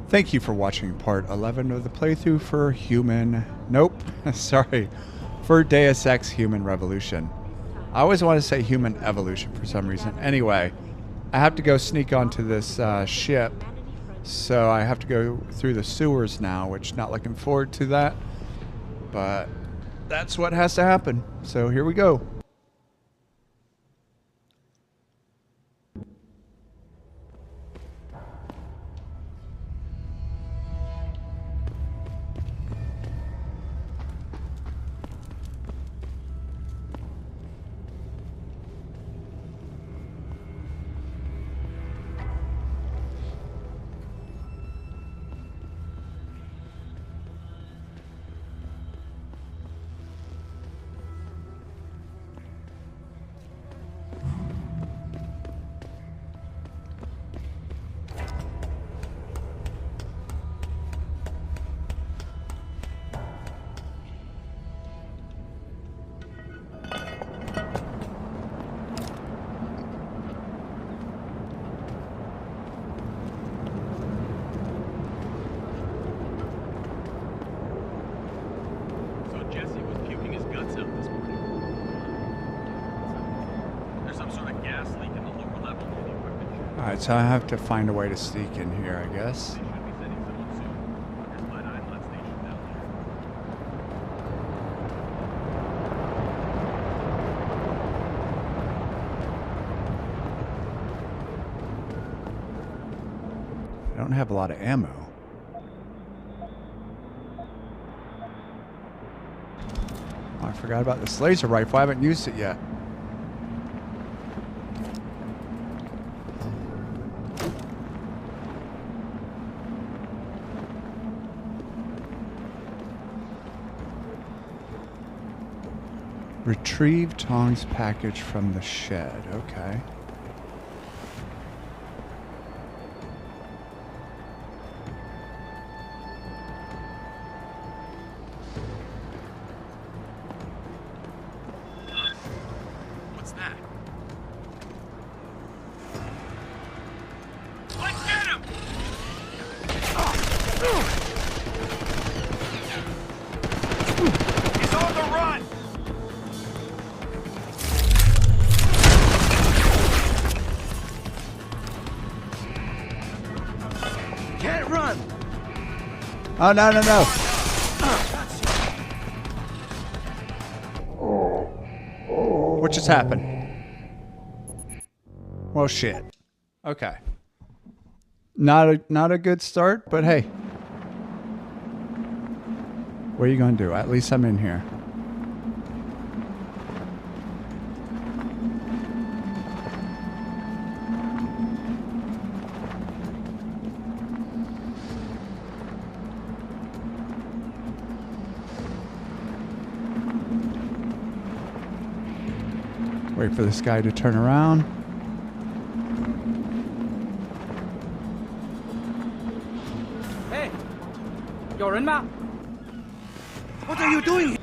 Thank you for watching part 11 of the playthrough for Human... Nope, sorry. For Deus Ex Human Revolution. I always want to say Human Evolution for some reason. Anyway, I have to go sneak onto this ship. So I have to go through the sewers now, which not looking forward to that. But that's what has to happen. So here we go. Alright, so I have to find a way to sneak in here, I guess. I don't have a lot of ammo. Oh, I forgot about this laser rifle. I haven't used it yet. Retrieve Tong's package from the shed. Okay. What's that? Let's get him! He's on the run! Can't run! Oh, no, no, no. What just happened? Well, shit. Okay. Not a good start, but hey. What are you going to do? At least I'm in here. Wait for this guy to turn around. Hey, 有人吗? What are you doing?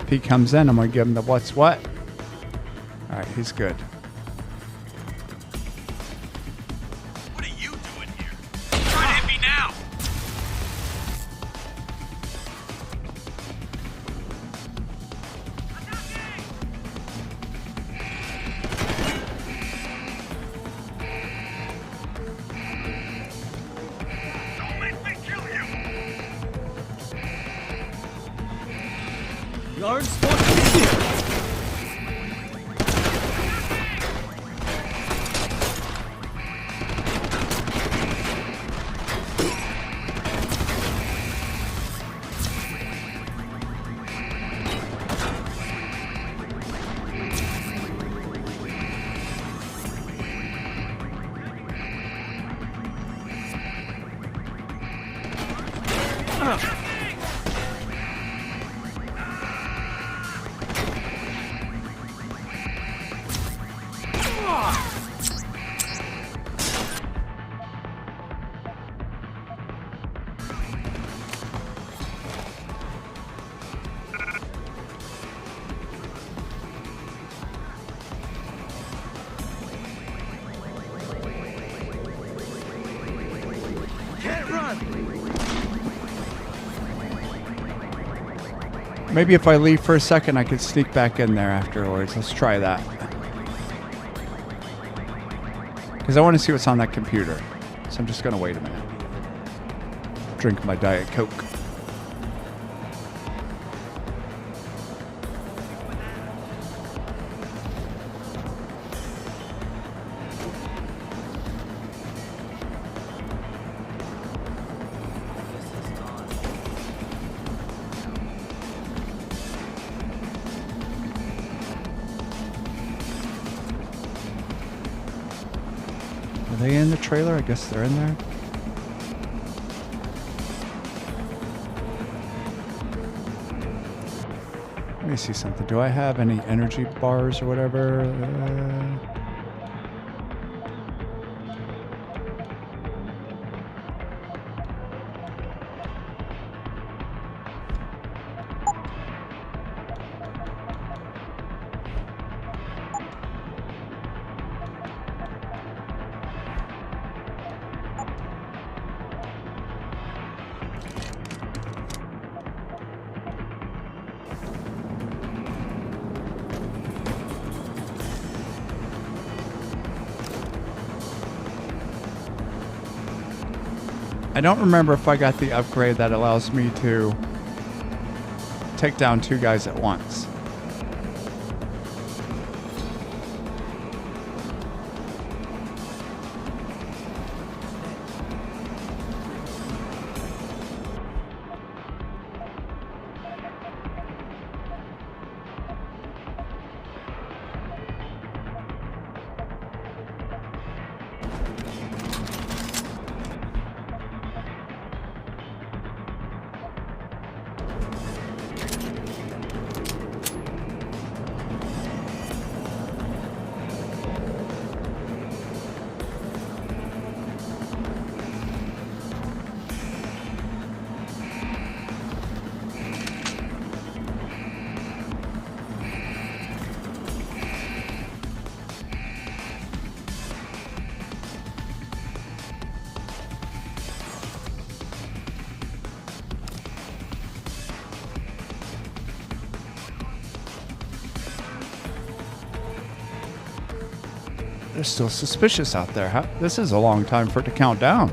If he comes in, I'm going to give him the what's what. Alright, he's good. What are you doing here? Try to hit me now! Don't make me kill you! You aren't supposed to be here. Maybe if I leave for a second, I could sneak back in there afterwards. Let's try that. Because I want to see what's on that computer. So I'm just going to wait a minute. Drink my Diet Coke. Are they in the trailer? I guess they're in there. Let me see something. Do I have any energy bars or whatever? I don't remember if I got the upgrade that allows me to take down 2 guys at once. They're still suspicious out there. This is a long time for it to count down.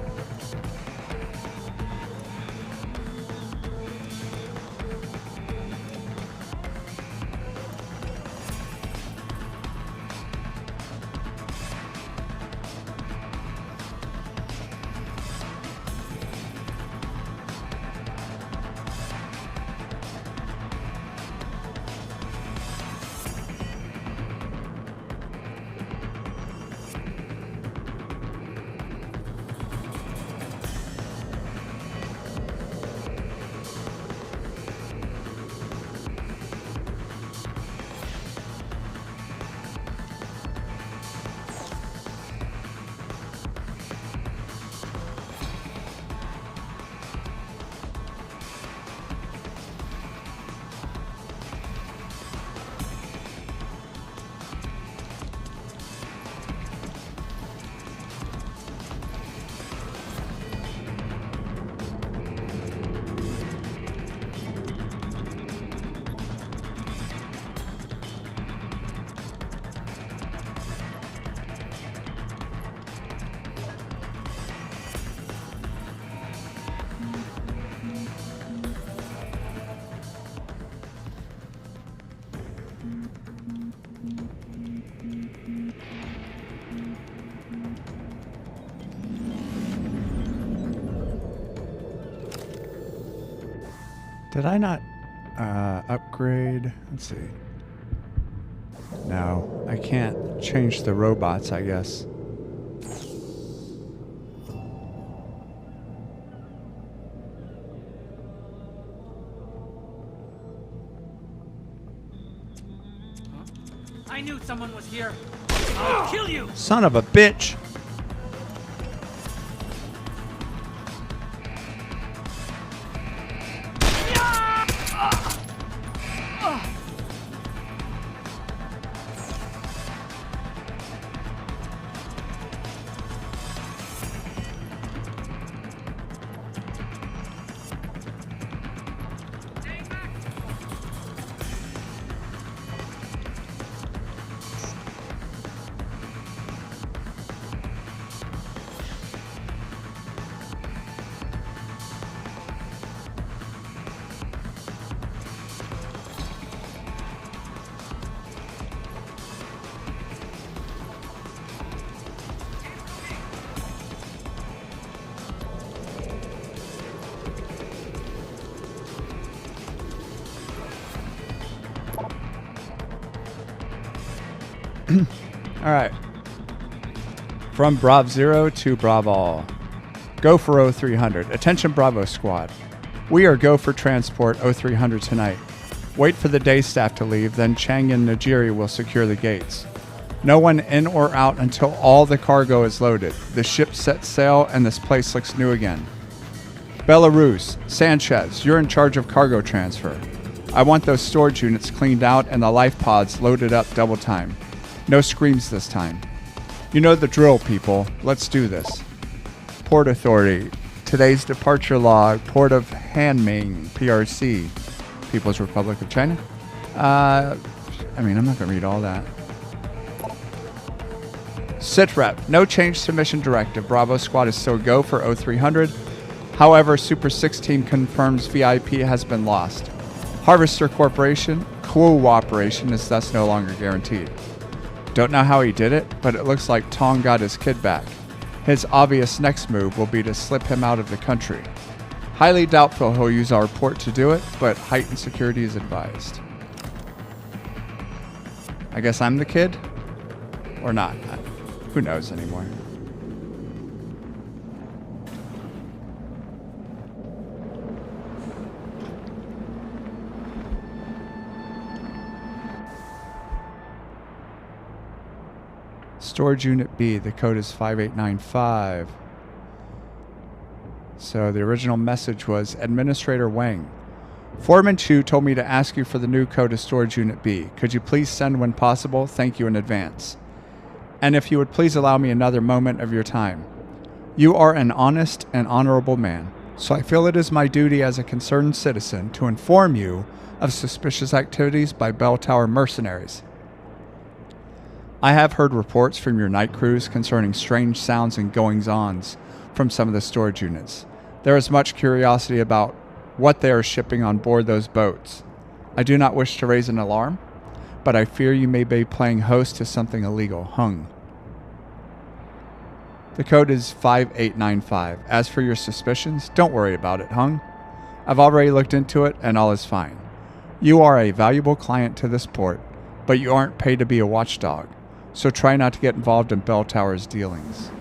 Did I not upgrade? Let's see. No, I can't change the robots, I guess. I knew someone was here. I'll kill you! Son of a bitch! All right. From Brav 0 to Bravo. Go for 0300. Attention Bravo Squad. We are go for transport 0300 tonight. Wait for the day staff to leave, then Chang and Najiri will secure the gates. No one in or out until all the cargo is loaded. The ship sets sail and this place looks new again. Belarus, Sanchez, you're in charge of cargo transfer. I want those storage units cleaned out and the life pods loaded up double time. No screams this time. You know the drill, people. Let's do this. Port Authority. Today's departure log. Port of Hanming, PRC. People's Republic of China. I'm not going to read all that. SITREP. No change to mission directive. Bravo Squad is still go for 0300. However, Super 6 team confirms VIP has been lost. Harvester Corporation. Cooperation is thus no longer guaranteed. Don't know how he did it, but it looks like Tong got his kid back. His obvious next move will be to slip him out of the country. Highly doubtful he'll use our port to do it, but heightened security is advised. I guess I'm the kid? Or not? Who knows anymore? Storage Unit B, the code is 5895. So the original message was Administrator Wang. Foreman Chu told me to ask you for the new code of Storage Unit B. Could you please send when possible? Thank you in advance. And if you would please allow me another moment of your time. You are an honest and honorable man, so I feel it is my duty as a concerned citizen to inform you of suspicious activities by Bell Tower mercenaries. I have heard reports from your night crews concerning strange sounds and goings-ons from some of the storage units. There is much curiosity about what they are shipping on board those boats. I do not wish to raise an alarm, but I fear you may be playing host to something illegal. Hung. The code is 5895. As for your suspicions, don't worry about it, Hung. I've already looked into it, and all is fine. You are a valuable client to this port, but you aren't paid to be a watchdog. So try not to get involved in Bell Tower's dealings.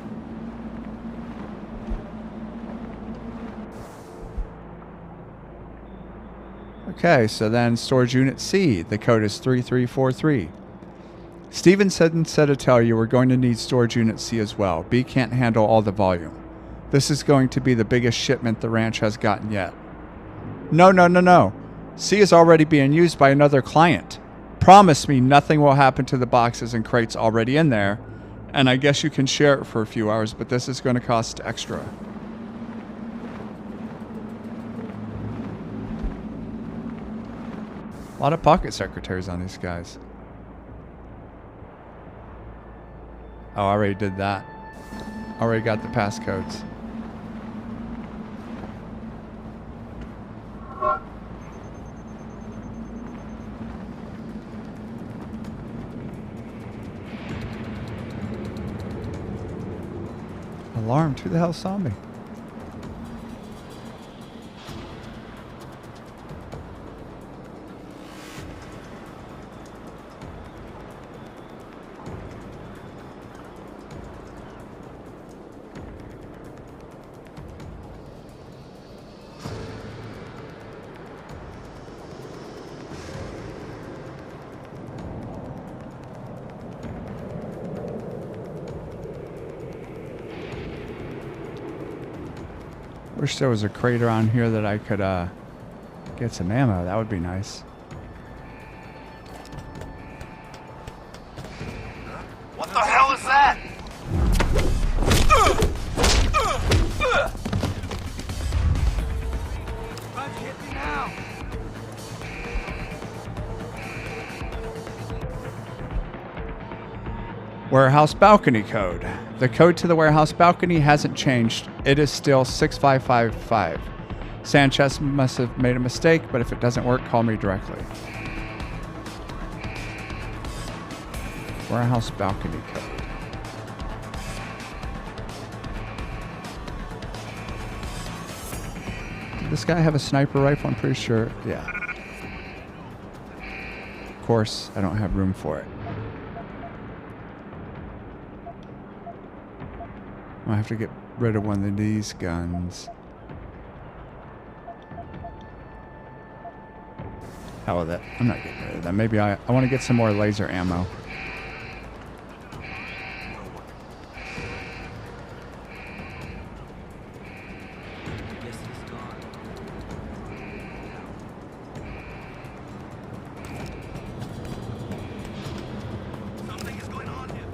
Okay, so then Storage Unit C, the code is 3343. Stevenson said to tell you we're going to need Storage Unit C as well. B can't handle all the volume. This is going to be the biggest shipment the ranch has gotten yet. No. C is already being used by another client. Promise me nothing will happen to the boxes and crates already in there, and I guess you can share it for a few hours, but this is going to cost extra. A lot of pocket secretaries on these guys. Oh, I already did that. Already got the passcodes. Alarmed? Who the hell saw me? Wish there was a crate around here that I could get some ammo. That would be nice. What the hell is that? Trying to hit me now. Warehouse balcony code. The code to the warehouse balcony hasn't changed. It is still 6555. Sanchez must have made a mistake, but if it doesn't work, call me directly. Warehouse balcony code. Did this guy have a sniper rifle? I'm pretty sure. Yeah. Of course, I don't have room for it. I have to get rid of one of these guns. Hell with it. I'm not getting rid of them. Maybe I want to get some more laser ammo. Yes, he's gone. Something is going on here.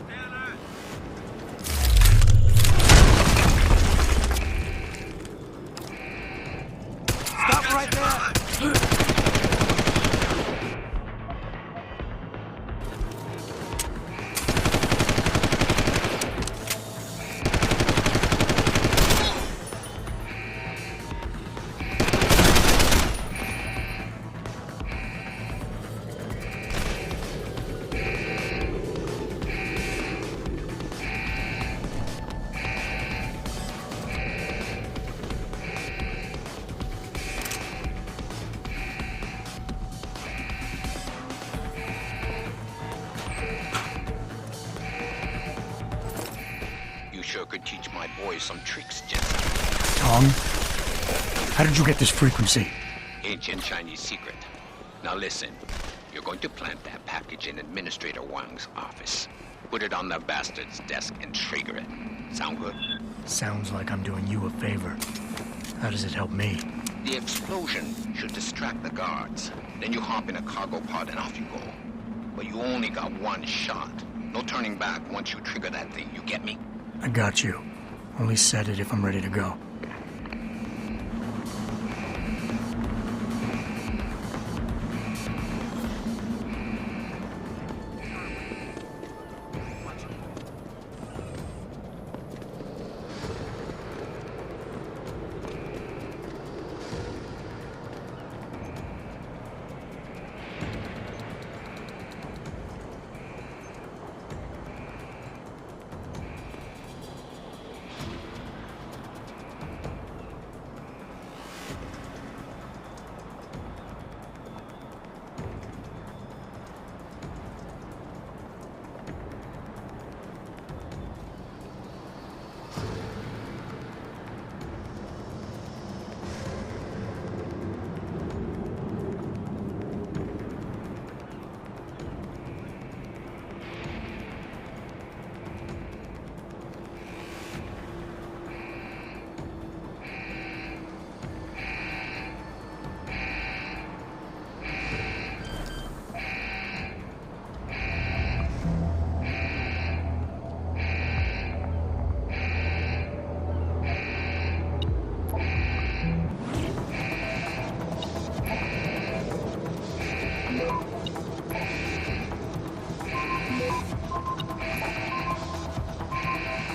Stay alert. Stop right there! You sure could teach my boys some tricks, Jah-Sin. Tong, how did you get this frequency? Ancient Chinese secret. Now listen, you're going to plant that package in Administrator Wang's office. Put it on the bastard's desk and trigger it. Sound good? Sounds like I'm doing you a favor. How does it help me? The explosion should distract the guards. Then you hop in a cargo pod and off you go. But you only got one shot. No turning back once you trigger that thing, you get me? I got you. Only set it if I'm ready to go.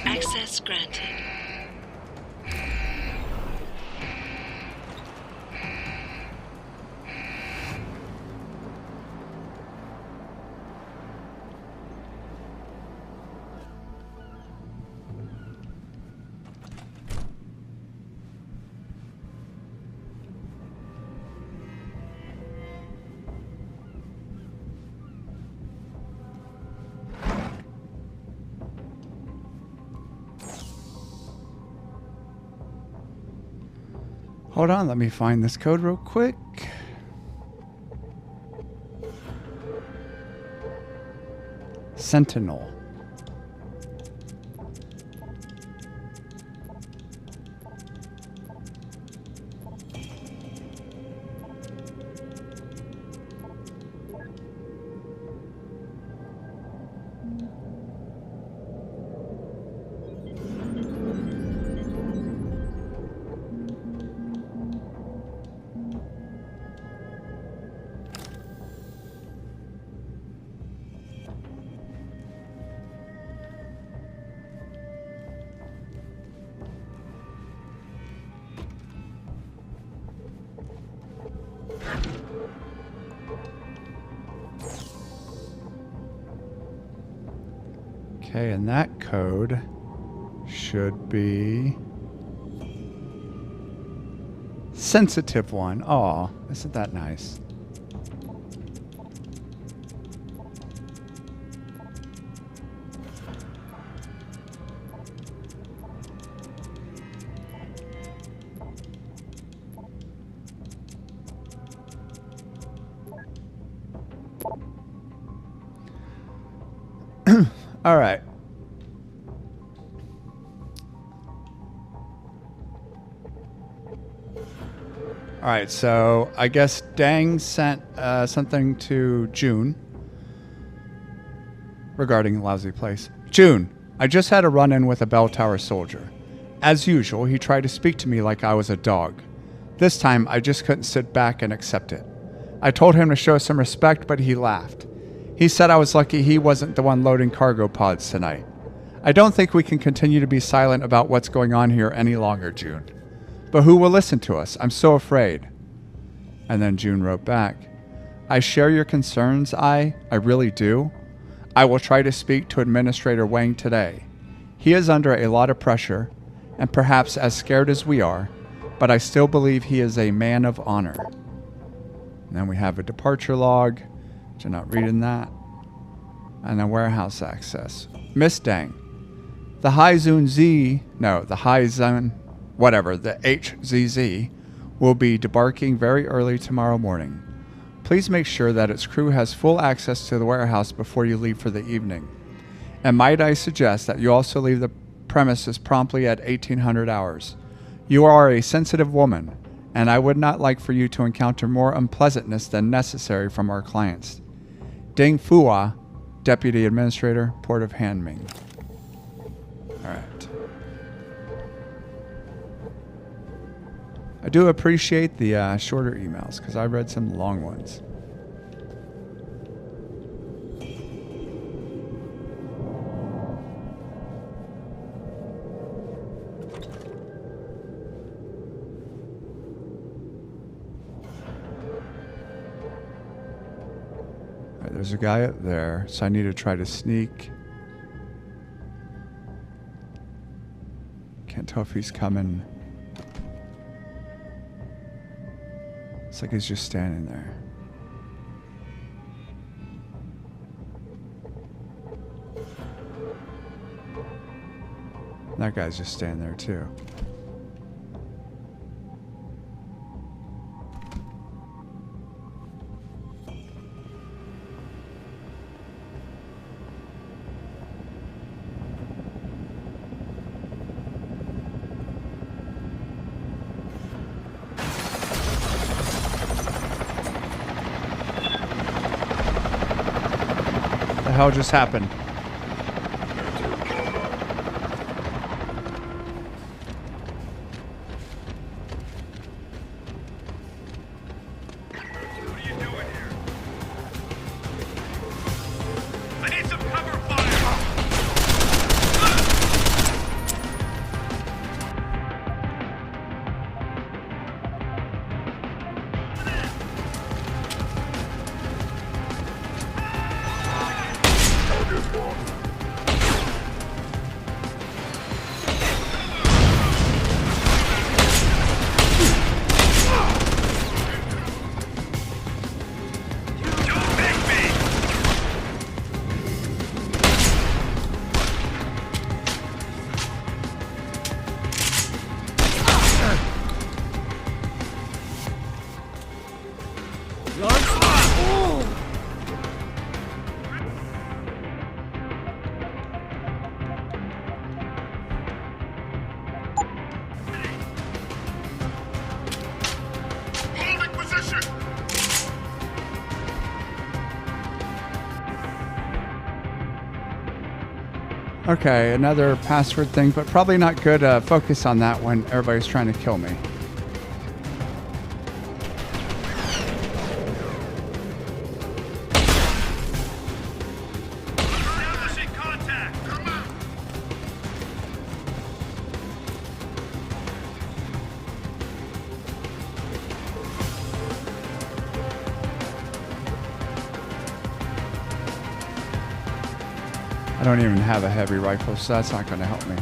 Access granted. Hold on, let me find this code real quick. Sentinel. Okay, and that code should be sensitive one. Aw, isn't that nice? All right. All right, so I guess Dang sent something to June regarding Lousy Place. June, I just had a run-in with a bell tower soldier. As usual, he tried to speak to me like I was a dog. This time, I just couldn't sit back and accept it. I told him to show some respect, but he laughed. He said I was lucky he wasn't the one loading cargo pods tonight. I don't think we can continue to be silent about what's going on here any longer, June. But who will listen to us? I'm so afraid. And then June wrote back, I share your concerns, I really do. I will try to speak to Administrator Wang today. He is under a lot of pressure, and perhaps as scared as we are, but I still believe he is a man of honor. And then we have a departure log, which I'm not reading that. And then warehouse access. Miss Dang, the HZZ will be debarking very early tomorrow morning. Please make sure that its crew has full access to the warehouse before you leave for the evening. And might I suggest that you also leave the premises promptly at 1800 hours. You are a sensitive woman, and I would not like for you to encounter more unpleasantness than necessary from our clients. Ding Fua, Deputy Administrator, Port of Hanming. Alright. I do appreciate the shorter emails, because I read some long ones. Alright, there's a guy up there, so I need to try to sneak. Can't tell if he's coming. It's like he's just standing there. That guy's just standing there too. The hell just happened? What are you doing here? I need some cover fire! Don't make me! Holding position! Okay, another password thing, but probably not good. Focus on that when everybody's trying to kill me. Establishing contact! Come on! I don't even have a heavy rifle, so that's not going to help me.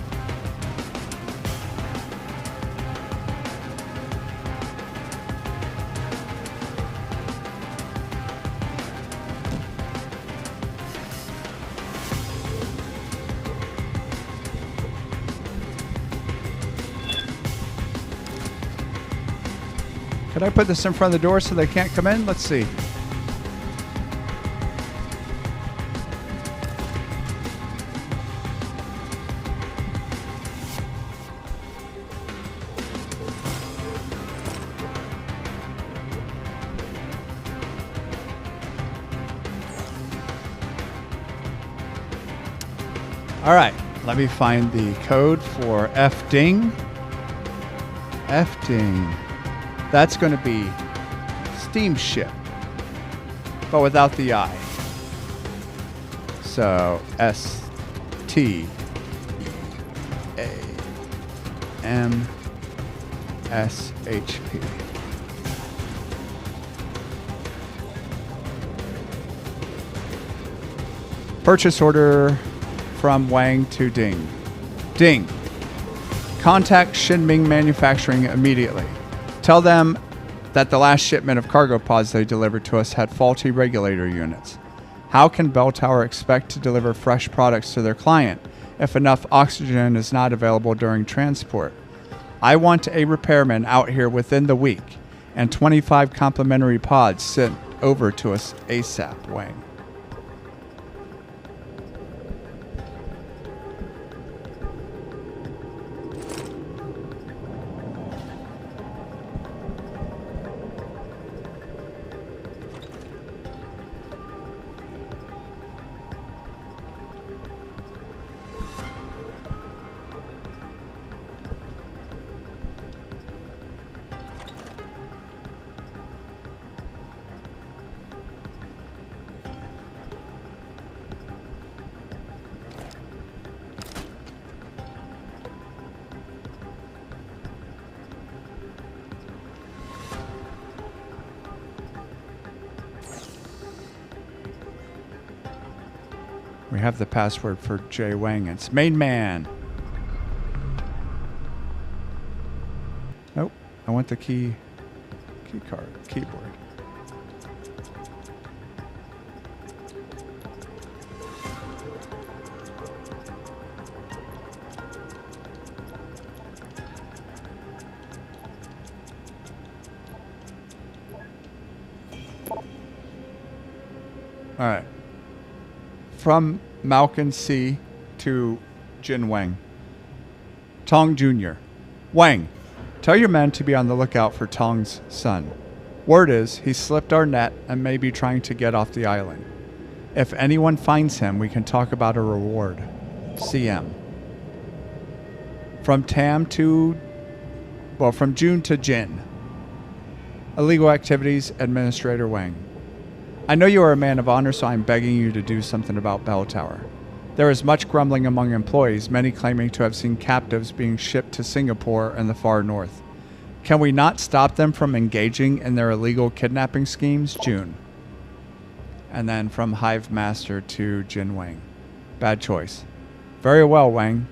Could I put this in front of the door so they can't come in? Let's see. All right, let me find the code for F-Ding. F-Ding. That's going to be steamship, but without the I. So S-T-A-M-S-H-P. Purchase order from Wang to Ding. Ding. Contact Xinming Manufacturing immediately. Tell them that the last shipment of cargo pods they delivered to us had faulty regulator units. How can Bell Tower expect to deliver fresh products to their client if enough oxygen is not available during transport? I want a repairman out here within the week and 25 complimentary pods sent over to us ASAP, Wang. We have the password for Jay Wang. It's main man. Nope. I want the key card, keyboard. All right. From Malkin C to Jin Wang. Tong Jr. Wang, tell your men to be on the lookout for Tong's son. Word is he slipped our net and may be trying to get off the island. If anyone finds him, we can talk about a reward. CM. From June to Jin. Illegal Activities Administrator Wang. I know you are a man of honor, so I'm begging you to do something about Bell Tower. There is much grumbling among employees, many claiming to have seen captives being shipped to Singapore and the far north. Can we not stop them from engaging in their illegal kidnapping schemes? June. And then from Hive Master to Jin Wang. Bad choice. Very well, Wang.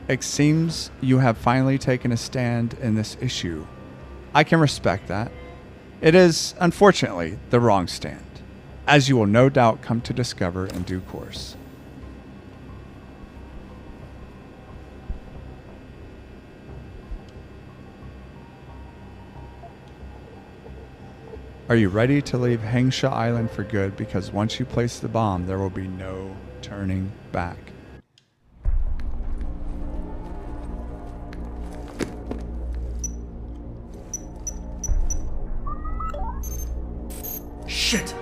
It seems you have finally taken a stand in this issue. I can respect that. It is, unfortunately, the wrong stand, as you will no doubt come to discover in due course. Are you ready to leave Hengsha Island for good? Because once you place the bomb, there will be no turning back. Shit!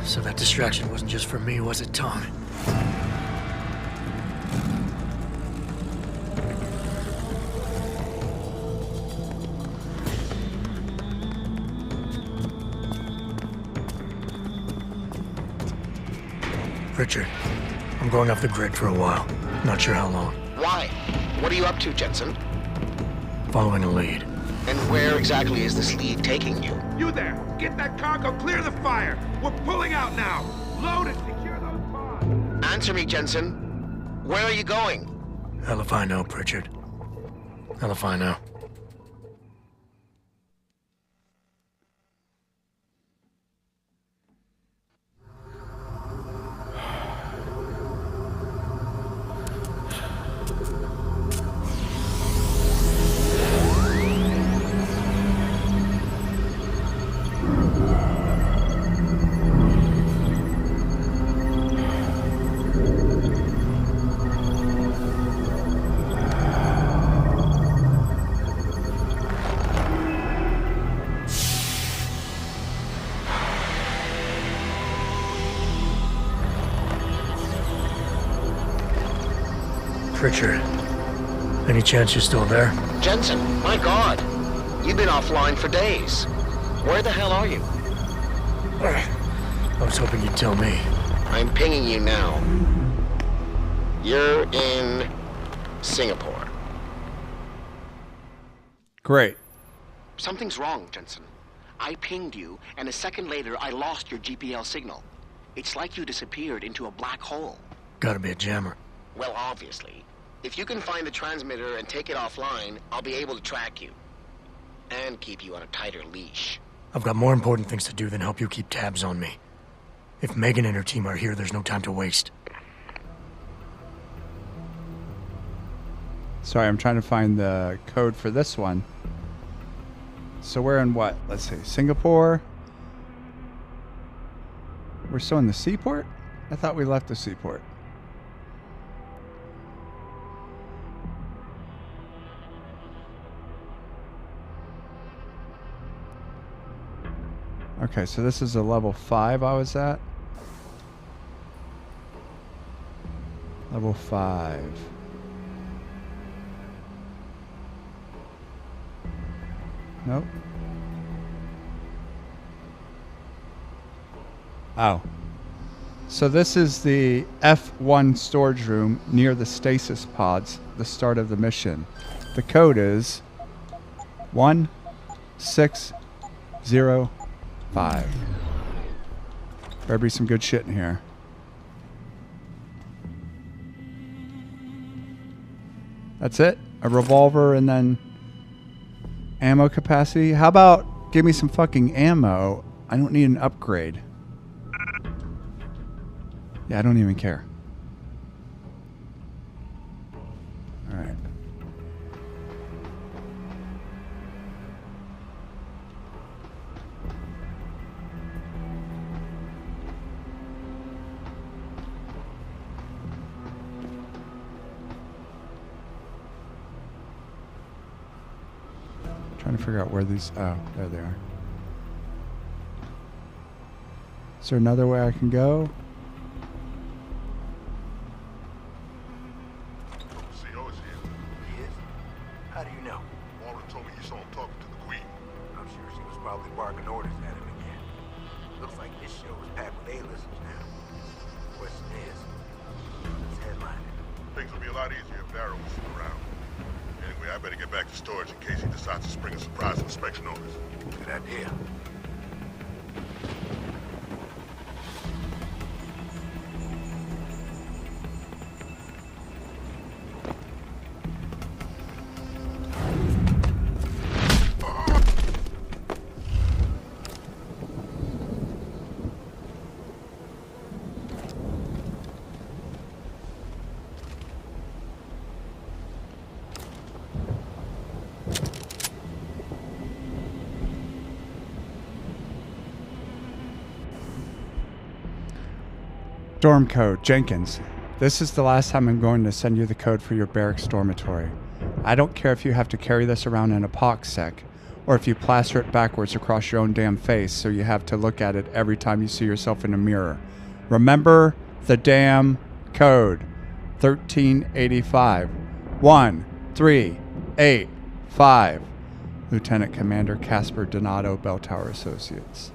So that distraction wasn't just for me, was it, Tom? Richard, I'm going off the grid for a while. Not sure how long. Why? What are you up to, Jensen? Following a lead. And where exactly is this lead taking you? You there! Get that cargo, clear the fire! We're pulling out now! Load and secure those pods! Answer me, Jensen. Where are you going? Hell if I know, Pritchard. Hell if I know. Pritchard, any chance you're still there? Jensen, my God. You've been offline for days. Where the hell are you? I was hoping you'd tell me. I'm pinging you now. You're in Singapore. Great. Something's wrong, Jensen. I pinged you, and a second later, I lost your GPL signal. It's like you disappeared into a black hole. Gotta be a jammer. Well, obviously. If you can find the transmitter and take it offline, I'll be able to track you. And keep you on a tighter leash. I've got more important things to do than help you keep tabs on me. If Megan and her team are here, there's no time to waste. Sorry, I'm trying to find the code for this one. So we're in what? Let's see. Singapore. We're still in the seaport? I thought we left the seaport. Okay, so this is a level 5 I was at. Level 5. Nope. Oh. So this is the F1 storage room near the stasis pods, the start of the mission. The code is 1605. Better be some good shit in here. That's it? A revolver and then ammo capacity? How about give me some fucking ammo? I don't need an upgrade. Yeah, I don't even care. Alright. Trying to figure out where these... Oh, there they are. Is there another way I can go? CO is here. He is? How do you know? Walden told me you saw him talking to the Queen. I'm sure she was probably barking orders at him again. Looks like this show is packed with A-listers now. Question is, who's headlining? Things will be a lot easier if Darrow was still around. Anyway, I better get back to storage in case he decides to spring a surprise inspection on us. Good idea. Dorm code, Jenkins. This is the last time I'm going to send you the code for your barracks dormitory. I don't care if you have to carry this around in a pox sec, or if you plaster it backwards across your own damn face so you have to look at it every time you see yourself in a mirror. Remember the damn code. 1385. 1385. Lieutenant Commander Casper Donato, Bell Tower Associates.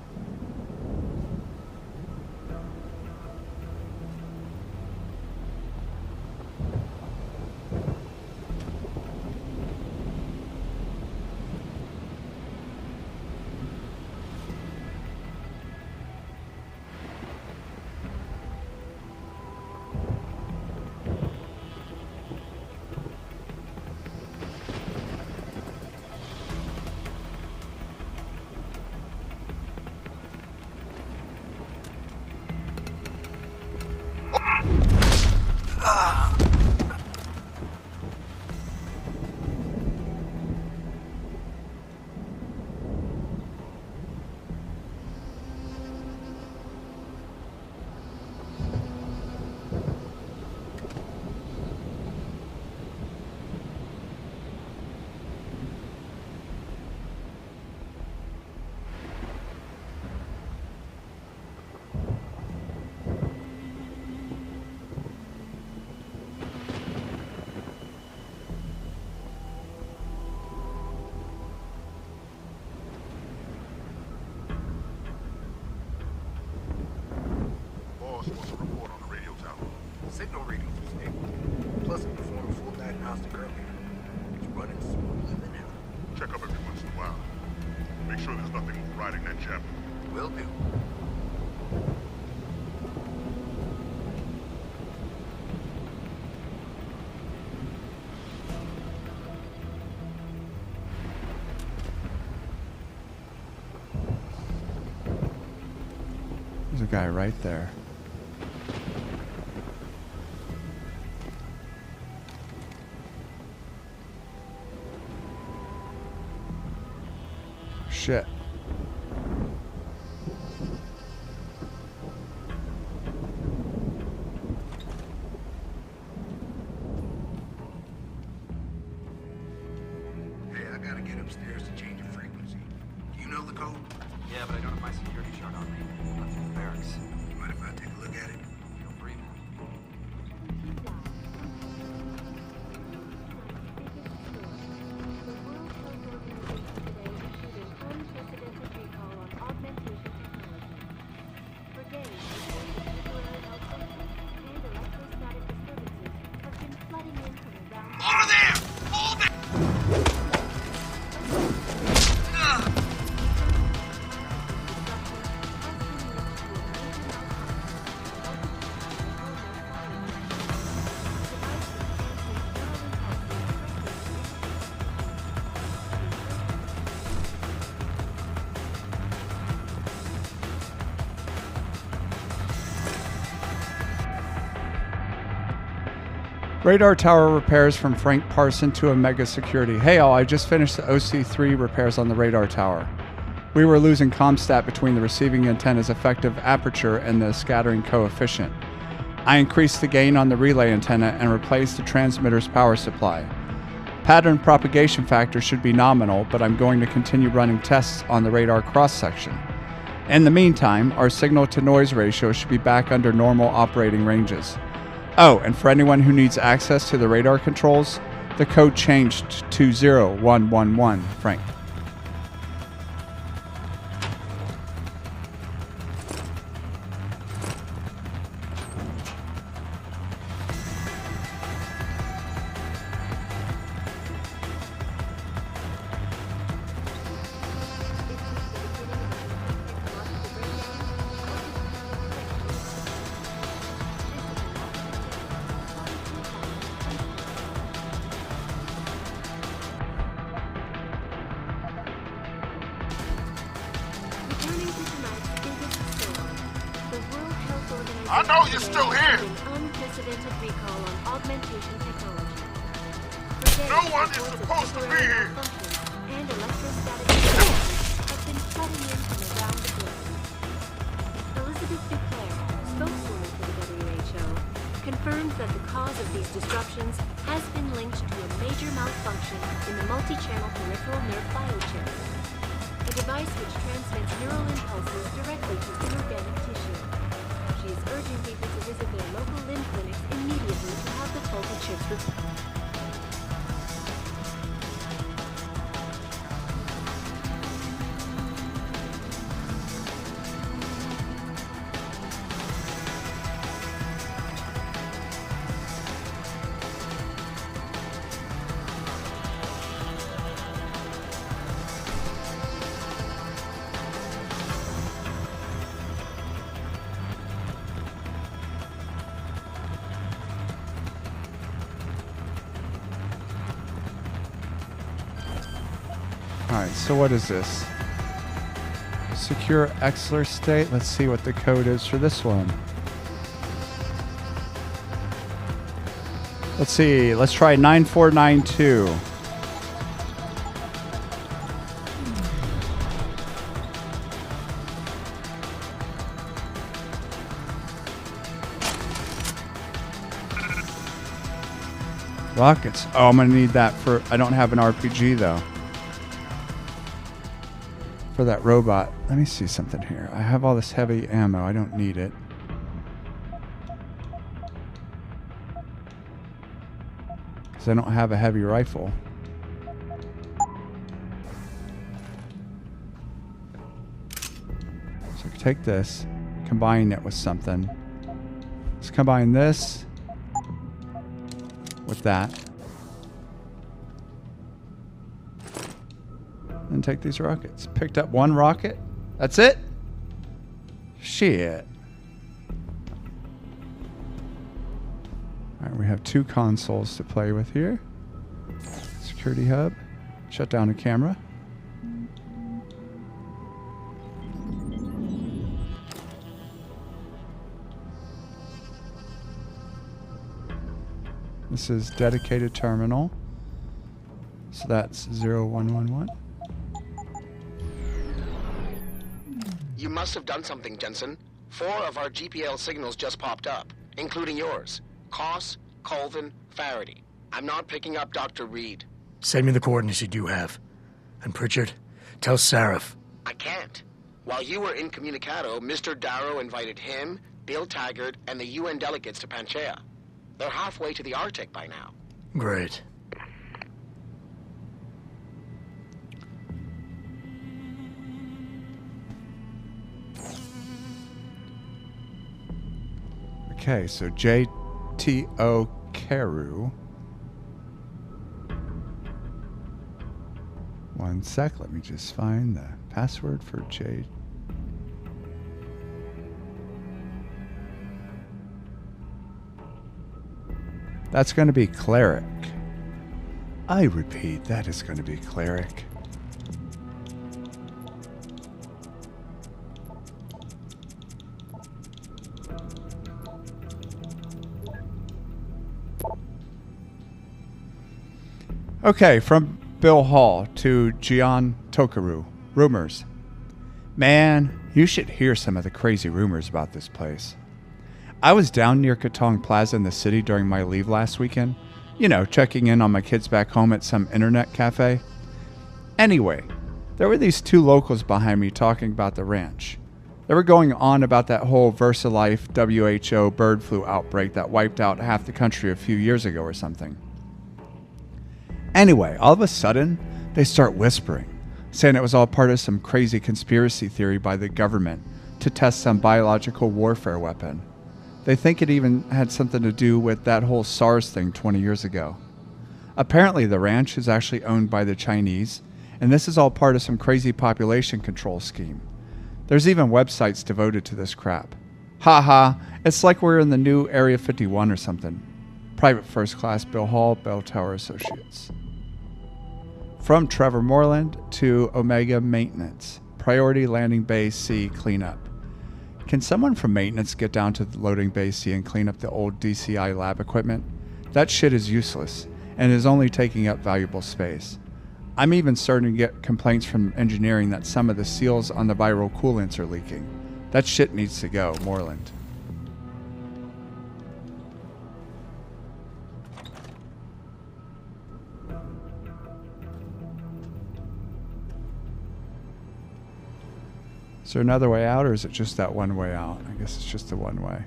hiding that gem. Will do. There's a guy right there. Shit. Hey, I gotta get upstairs to change the frequency. Do you know the code? Yeah, but I don't have my security shard on me. Left in the barracks. Mind if I take a look at it? Feel free, man. Over there! Hold it! Radar tower repairs from Frank Parson to Omega Security. Hey all, I just finished the OC3 repairs on the radar tower. We were losing comstat between the receiving antenna's effective aperture and the scattering coefficient. I increased the gain on the relay antenna and replaced the transmitter's power supply. Pattern propagation factor should be nominal, but I'm going to continue running tests on the radar cross-section. In the meantime, our signal-to-noise ratio should be back under normal operating ranges. Oh, and for anyone who needs access to the radar controls, the code changed to 0111, Frank. I know you're still here! Unprecedented recall on augmentation technology. No one is supposed to be here! And electrostatic have been flooding in from around the globe. Elizabeth Duclair, spokeswoman for the WHO, confirms that the cause of these disruptions has been linked to a major malfunction in the multi-channel peripheral nerve biochip, a device which transmits neural impulses directly to inorganic tissue. She is urging people to visit their local limb clinics immediately to have the faulty chips replaced. Alright, so what is this? Secure Exler state. Let's see what the code is for this one. Let's see. Let's try 9492. Rockets. Oh, I'm going to need that for... I don't have an RPG, though. For that robot. Let me see something here. I have all this heavy ammo. I don't need it. Because I don't have a heavy rifle. So I can take this, combine it with something. Let's combine this with that. And take these rockets. Picked up one rocket. That's it? Shit. Alright, we have 2 consoles to play with here. Security hub. Shut down the camera. This is dedicated terminal. So that's 0111. You must have done something, Jensen. 4 of our GPL signals just popped up, including yours. Koss, Colvin, Faraday. I'm not picking up Dr. Reed. Send me the coordinates you do have. And Pritchard, tell Sarif. I can't. While you were incommunicado, Mr. Darrow invited him, Bill Taggart, and the UN delegates to Panchea. They're halfway to the Arctic by now. Great. Okay, so JTO Carew. One sec, let me just find the password for J. That's going to be cleric. I repeat, that is going to be cleric. Okay, from Bill Hall to Gian Tokaru. Rumors. Man, you should hear some of the crazy rumors about this place. I was down near Katong Plaza in the city during my leave last weekend. You know, checking in on my kids back home at some internet cafe. Anyway, there were these 2 locals behind me talking about the ranch. They were going on about that whole VersaLife WHO bird flu outbreak that wiped out half the country a few years ago or something. Anyway, all of a sudden, they start whispering, saying it was all part of some crazy conspiracy theory by the government to test some biological warfare weapon. They think it even had something to do with that whole SARS thing 20 years ago. Apparently, the ranch is actually owned by the Chinese, and this is all part of some crazy population control scheme. There's even websites devoted to this crap. Haha, it's like we're in the new Area 51 or something. Private First Class Bill Hall, Bell Tower Associates. From Trevor Moreland to Omega Maintenance. Priority Landing Bay C cleanup. Can someone from maintenance get down to the loading bay C and clean up the old DCI lab equipment? That shit is useless and is only taking up valuable space. I'm even starting to get complaints from engineering that some of the seals on the viral coolants are leaking. That shit needs to go, Moreland. Is there another way out, or is it just that one way out? I guess it's just the one way.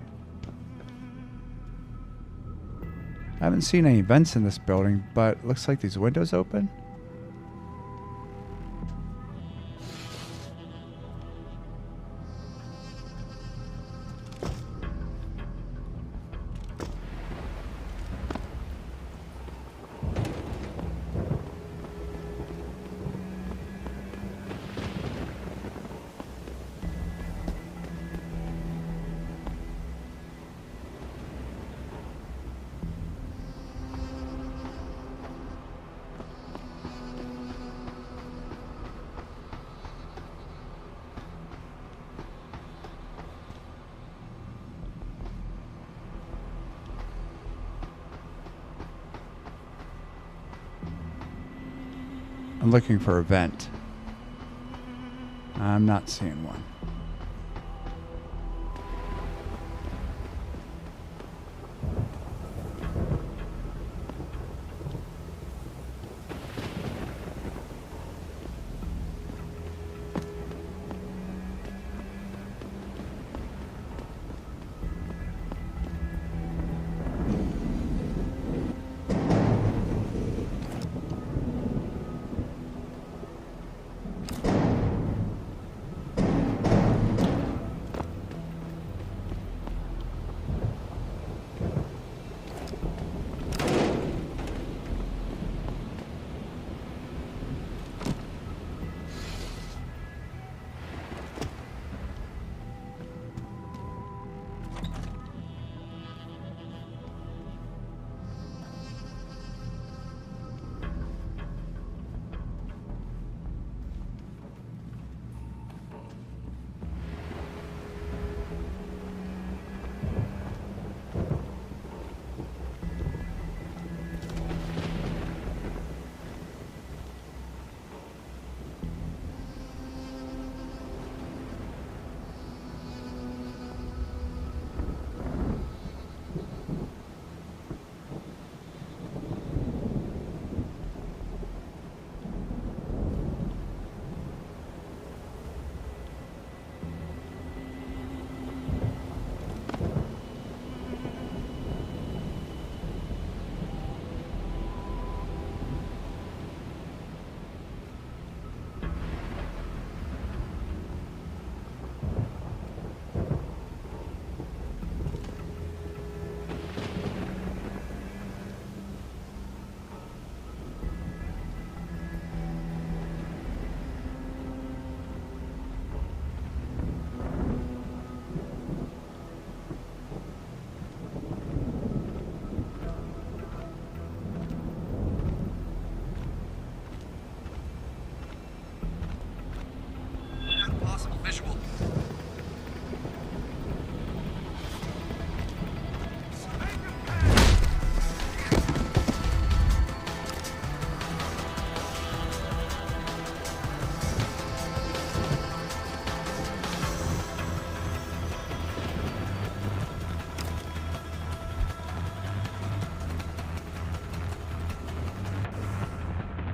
I haven't seen any vents in this building, but it looks like these windows open. I'm looking for a vent. I'm not seeing one.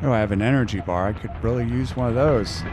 Oh, I have an energy bar. I could really use one of those.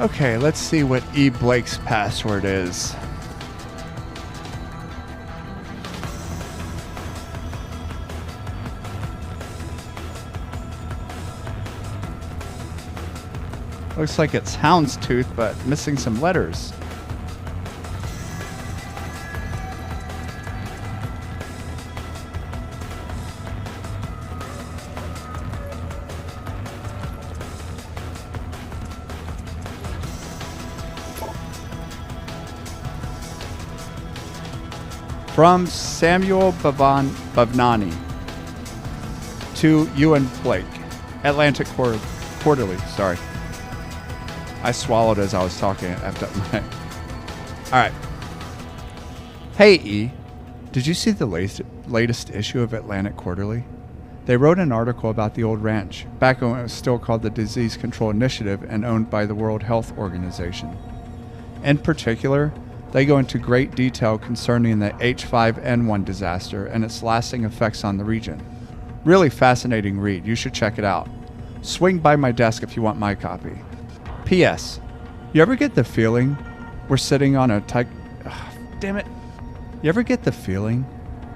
Okay, let's see what E. Blake's password is. Looks like it's Houndstooth, but missing some letters. From Samuel Bavnani to Ewan Blake, Atlantic Quarterly. Sorry, I swallowed as I was talking. I effed up my. All right. Hey E, did you see the latest issue of Atlantic Quarterly? They wrote an article about the old ranch back when it was still called the Disease Control Initiative and owned by the World Health Organization. In particular, they go into great detail concerning the H5N1 disaster and its lasting effects on the region. Really fascinating read. You should check it out. Swing by my desk if you want my copy. P.S. You ever get the feeling we're sitting on a damn it. You ever get the feeling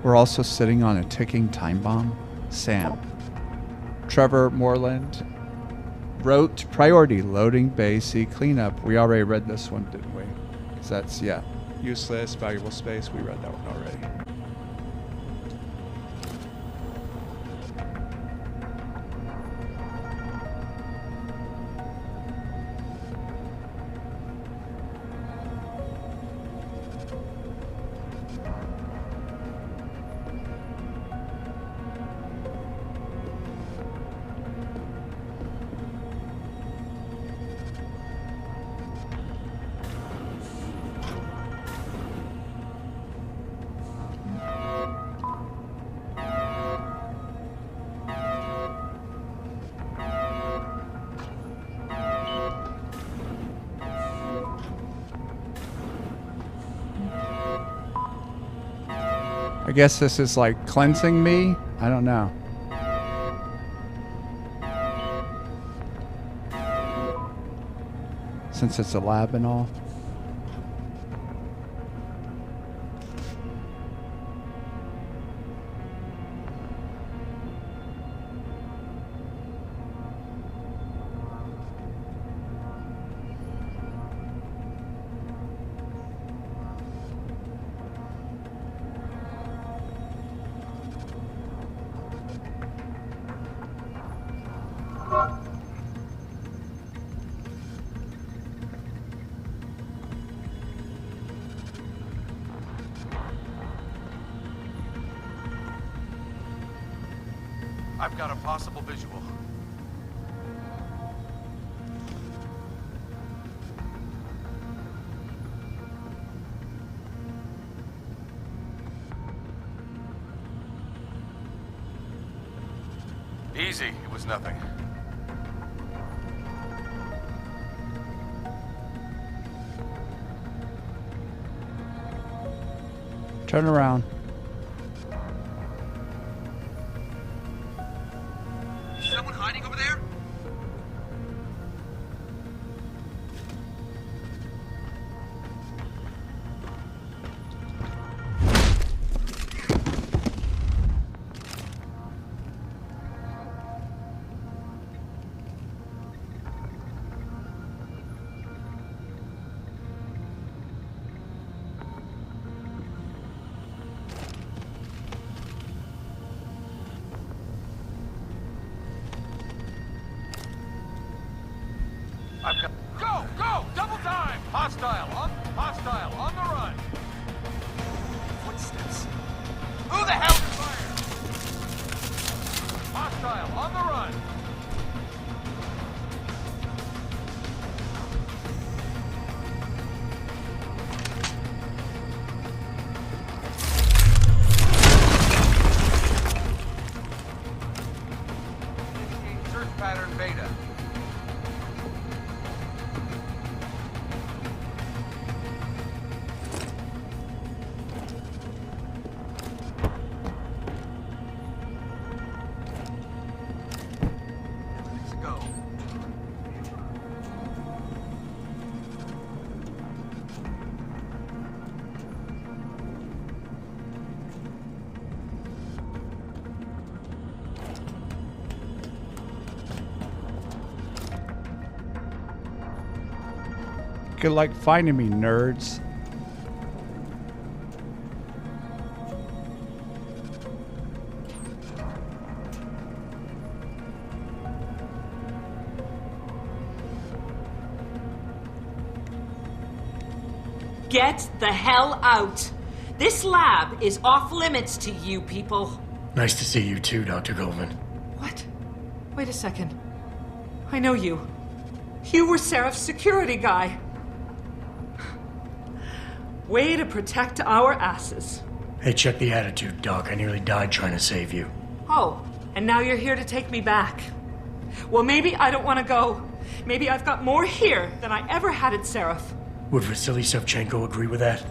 we're also sitting on a ticking time bomb? Sam. Trevor Moreland wrote Priority Loading Bay C Cleanup. We already read this one, didn't we? That's, yeah, useless, valuable space. We read that one already. I guess this is like cleansing me? I don't know. Since it's a lab and all. I've got a possible visual. Easy, it was nothing. Turn around. Someone hiding over there? I've got... Go! Double time! Hostile on the run! Footsteps. Who the hell is fire? Hostile on the run! Good luck finding me, nerds. Get the hell out! This lab is off limits to you people. Nice to see you too, Dr. Goldman. What? Wait a second. I know you. You were Seraph's security guy. Way to protect our asses. Hey, check the attitude, Doc. I nearly died trying to save you. Oh, and now you're here to take me back. Well, maybe I don't want to go. Maybe I've got more here than I ever had at Seraph. Would Vasily Savchenko agree with that?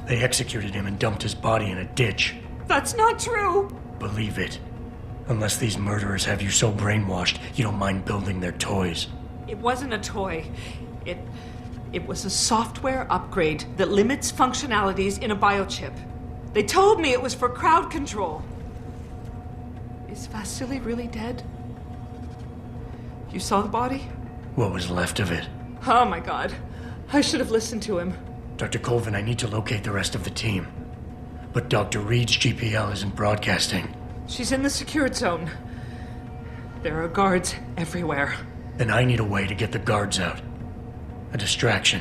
They executed him and dumped his body in a ditch. That's not true. Believe it. Unless these murderers have you so brainwashed, you don't mind building their toys. It wasn't a toy. It was a software upgrade that limits functionalities in a biochip. They told me it was for crowd control. Is Vasily really dead? You saw the body? What was left of it? Oh my god. I should have listened to him. Dr. Colvin, I need to locate the rest of the team. But Dr. Reed's GPL isn't broadcasting. She's in the secured zone. There are guards everywhere. Then I need a way to get the guards out. A distraction.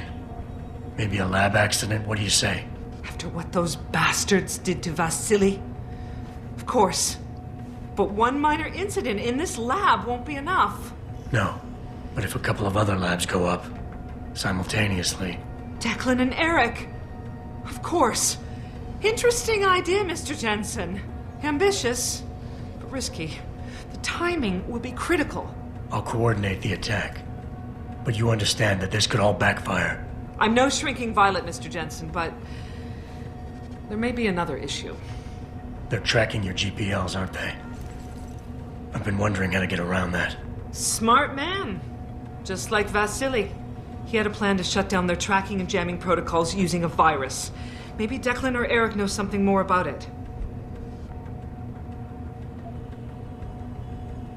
Maybe a lab accident, what do you say? After what those bastards did to Vasily? Of course. But one minor incident in this lab won't be enough. No. But if a couple of other labs go up, simultaneously. Declan and Eric. Of course. Interesting idea, Mr. Jensen. Ambitious, but risky. The timing will be critical. I'll coordinate the attack. But you understand that this could all backfire. I'm no shrinking violet, Mr. Jensen, but there may be another issue. They're tracking your GPLs, aren't they? I've been wondering how to get around that. Smart man. Just like Vasily. He had a plan to shut down their tracking and jamming protocols using a virus. Maybe Declan or Eric know something more about it.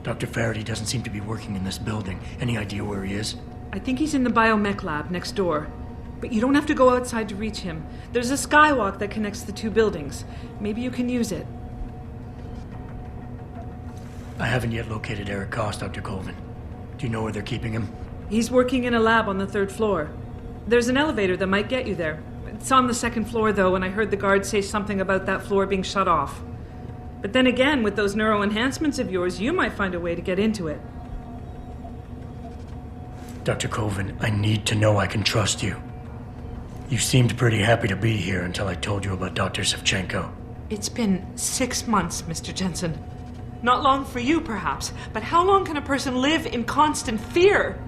Dr. Faraday doesn't seem to be working in this building. Any idea where he is? I think he's in the biomech lab next door. But you don't have to go outside to reach him. There's a skywalk that connects the two buildings. Maybe you can use it. I haven't yet located Eric Koss, Dr. Colvin. Do you know where they're keeping him? He's working in a lab on the 3rd floor. There's an elevator that might get you there. It's on the 2nd floor, though, and I heard the guards say something about that floor being shut off. But then again, with those neural enhancements of yours, you might find a way to get into it. Dr. Colvin, I need to know I can trust you. You seemed pretty happy to be here until I told you about Dr. Savchenko. It's been 6 months, Mr. Jensen. Not long for you, perhaps, but how long can a person live in constant fear?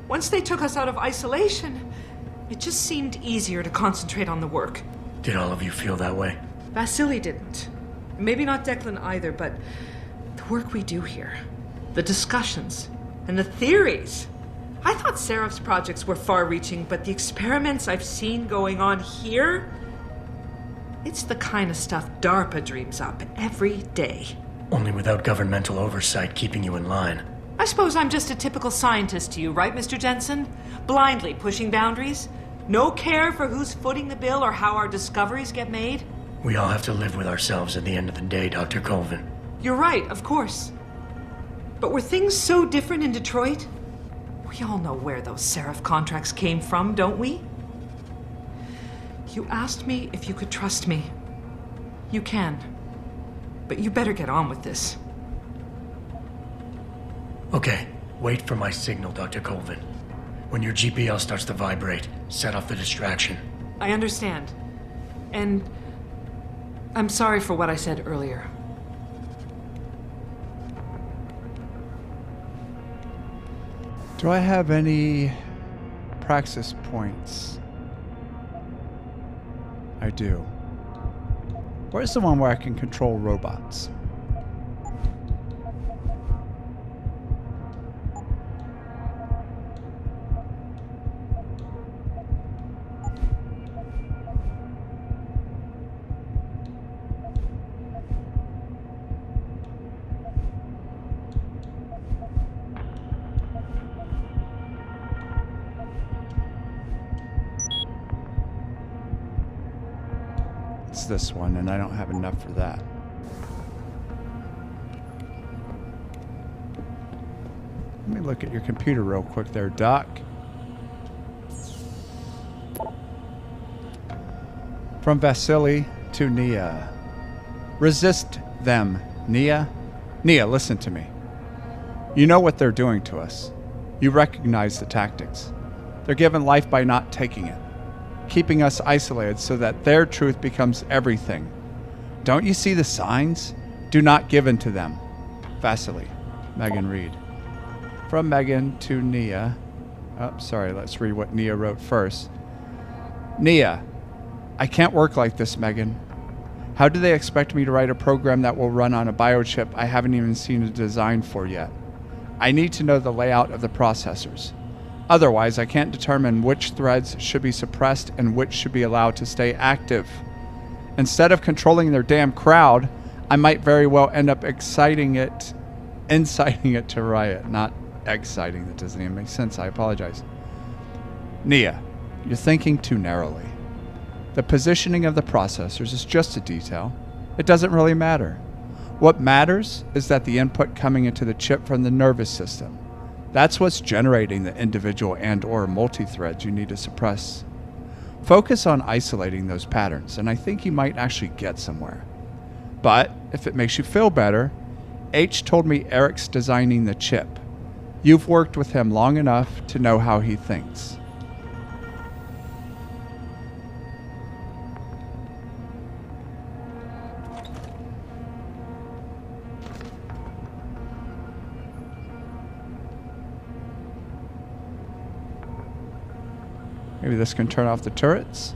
Once they took us out of isolation, it just seemed easier to concentrate on the work. Did all of you feel that way? Vasily didn't. Maybe not Declan either, but the work we do here, the discussions, and the theories. I thought Seraph's projects were far-reaching, but the experiments I've seen going on here, it's the kind of stuff DARPA dreams up every day. Only without governmental oversight keeping you in line. I suppose I'm just a typical scientist to you, right, Mr. Jensen? Blindly pushing boundaries? No care for who's footing the bill or how our discoveries get made? We all have to live with ourselves at the end of the day, Dr. Colvin. You're right, of course. But were things so different in Detroit? We all know where those Seraph contracts came from, don't we? You asked me if you could trust me. You can. But you better get on with this. Okay, wait for my signal, Dr. Colvin. When your GPL starts to vibrate, set off the distraction. I understand. And I'm sorry for what I said earlier. Do I have any praxis points? I do. Where's the one where I can control robots? It's this one, and I don't have enough for that. Let me look at your computer real quick there, Doc. From Vasily to Nia. Resist them, Nia. Nia, listen to me. You know what they're doing to us. You recognize the tactics. They're given life by not taking it, keeping us isolated so that their truth becomes everything. Don't you see the signs? Do not give in to them. Vasily, Megan Reed. From Megan to Nia. Oh, sorry, let's read what Nia wrote first. Nia, I can't work like this, Megan. How do they expect me to write a program that will run on a biochip I haven't even seen a design for yet? I need to know the layout of the processors. Otherwise, I can't determine which threads should be suppressed and which should be allowed to stay active. Instead of controlling their damn crowd, I might very well end up inciting it to riot. Not exciting, that doesn't even make sense. I apologize. Nia, you're thinking too narrowly. The positioning of the processors is just a detail. It doesn't really matter. What matters is that the input coming into the chip from the nervous system. That's what's generating the individual and/or multi-threads you need to suppress. Focus on isolating those patterns, and I think you might actually get somewhere. But if it makes you feel better, H told me Eric's designing the chip. You've worked with him long enough to know how he thinks. Maybe this can turn off the turrets?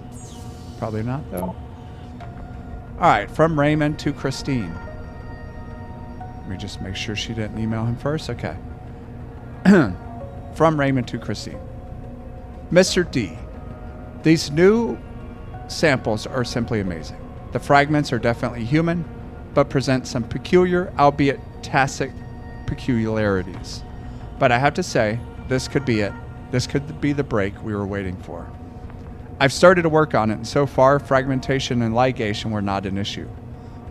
Probably not, though. Alright, from Raymond to Christine. Let me just make sure she didn't email him first. Okay. From Raymond to Christine. Mr. D, these new samples are simply amazing. The fragments are definitely human, but present some peculiar, albeit tacit peculiarities. But I have to say, this could be it. This could be the break we were waiting for. I've started to work on it, and so far, fragmentation and ligation were not an issue.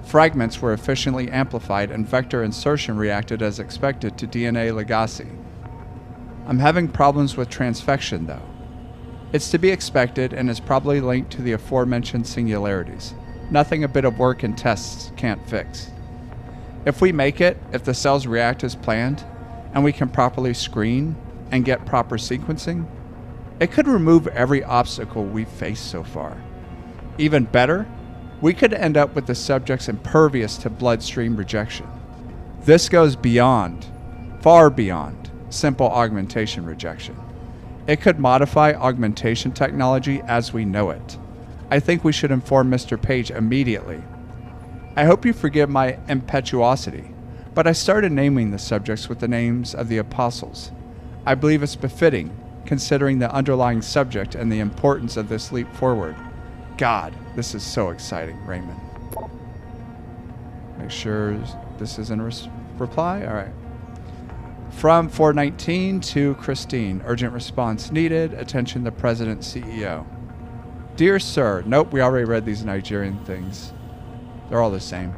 Fragments were efficiently amplified, and vector insertion reacted as expected to DNA legacy. I'm having problems with transfection, though. It's to be expected, and is probably linked to the aforementioned singularities. Nothing a bit of work and tests can't fix. If we make it, if the cells react as planned, and we can properly screen and get proper sequencing, it could remove every obstacle we've faced so far. Even better, we could end up with the subjects impervious to bloodstream rejection. This goes beyond, far beyond, simple augmentation rejection. It could modify augmentation technology as we know it. I think we should inform Mr. Page immediately. I hope you forgive my impetuosity, but I started naming the subjects with the names of the apostles. I believe it's befitting, considering the underlying subject and the importance of this leap forward. God, this is so exciting, Raymond. Make sure this is in reply. All right. From 419 to Christine. Urgent response needed. Attention the President CEO. Dear Sir. Nope, we already read these Nigerian things. They're all the same.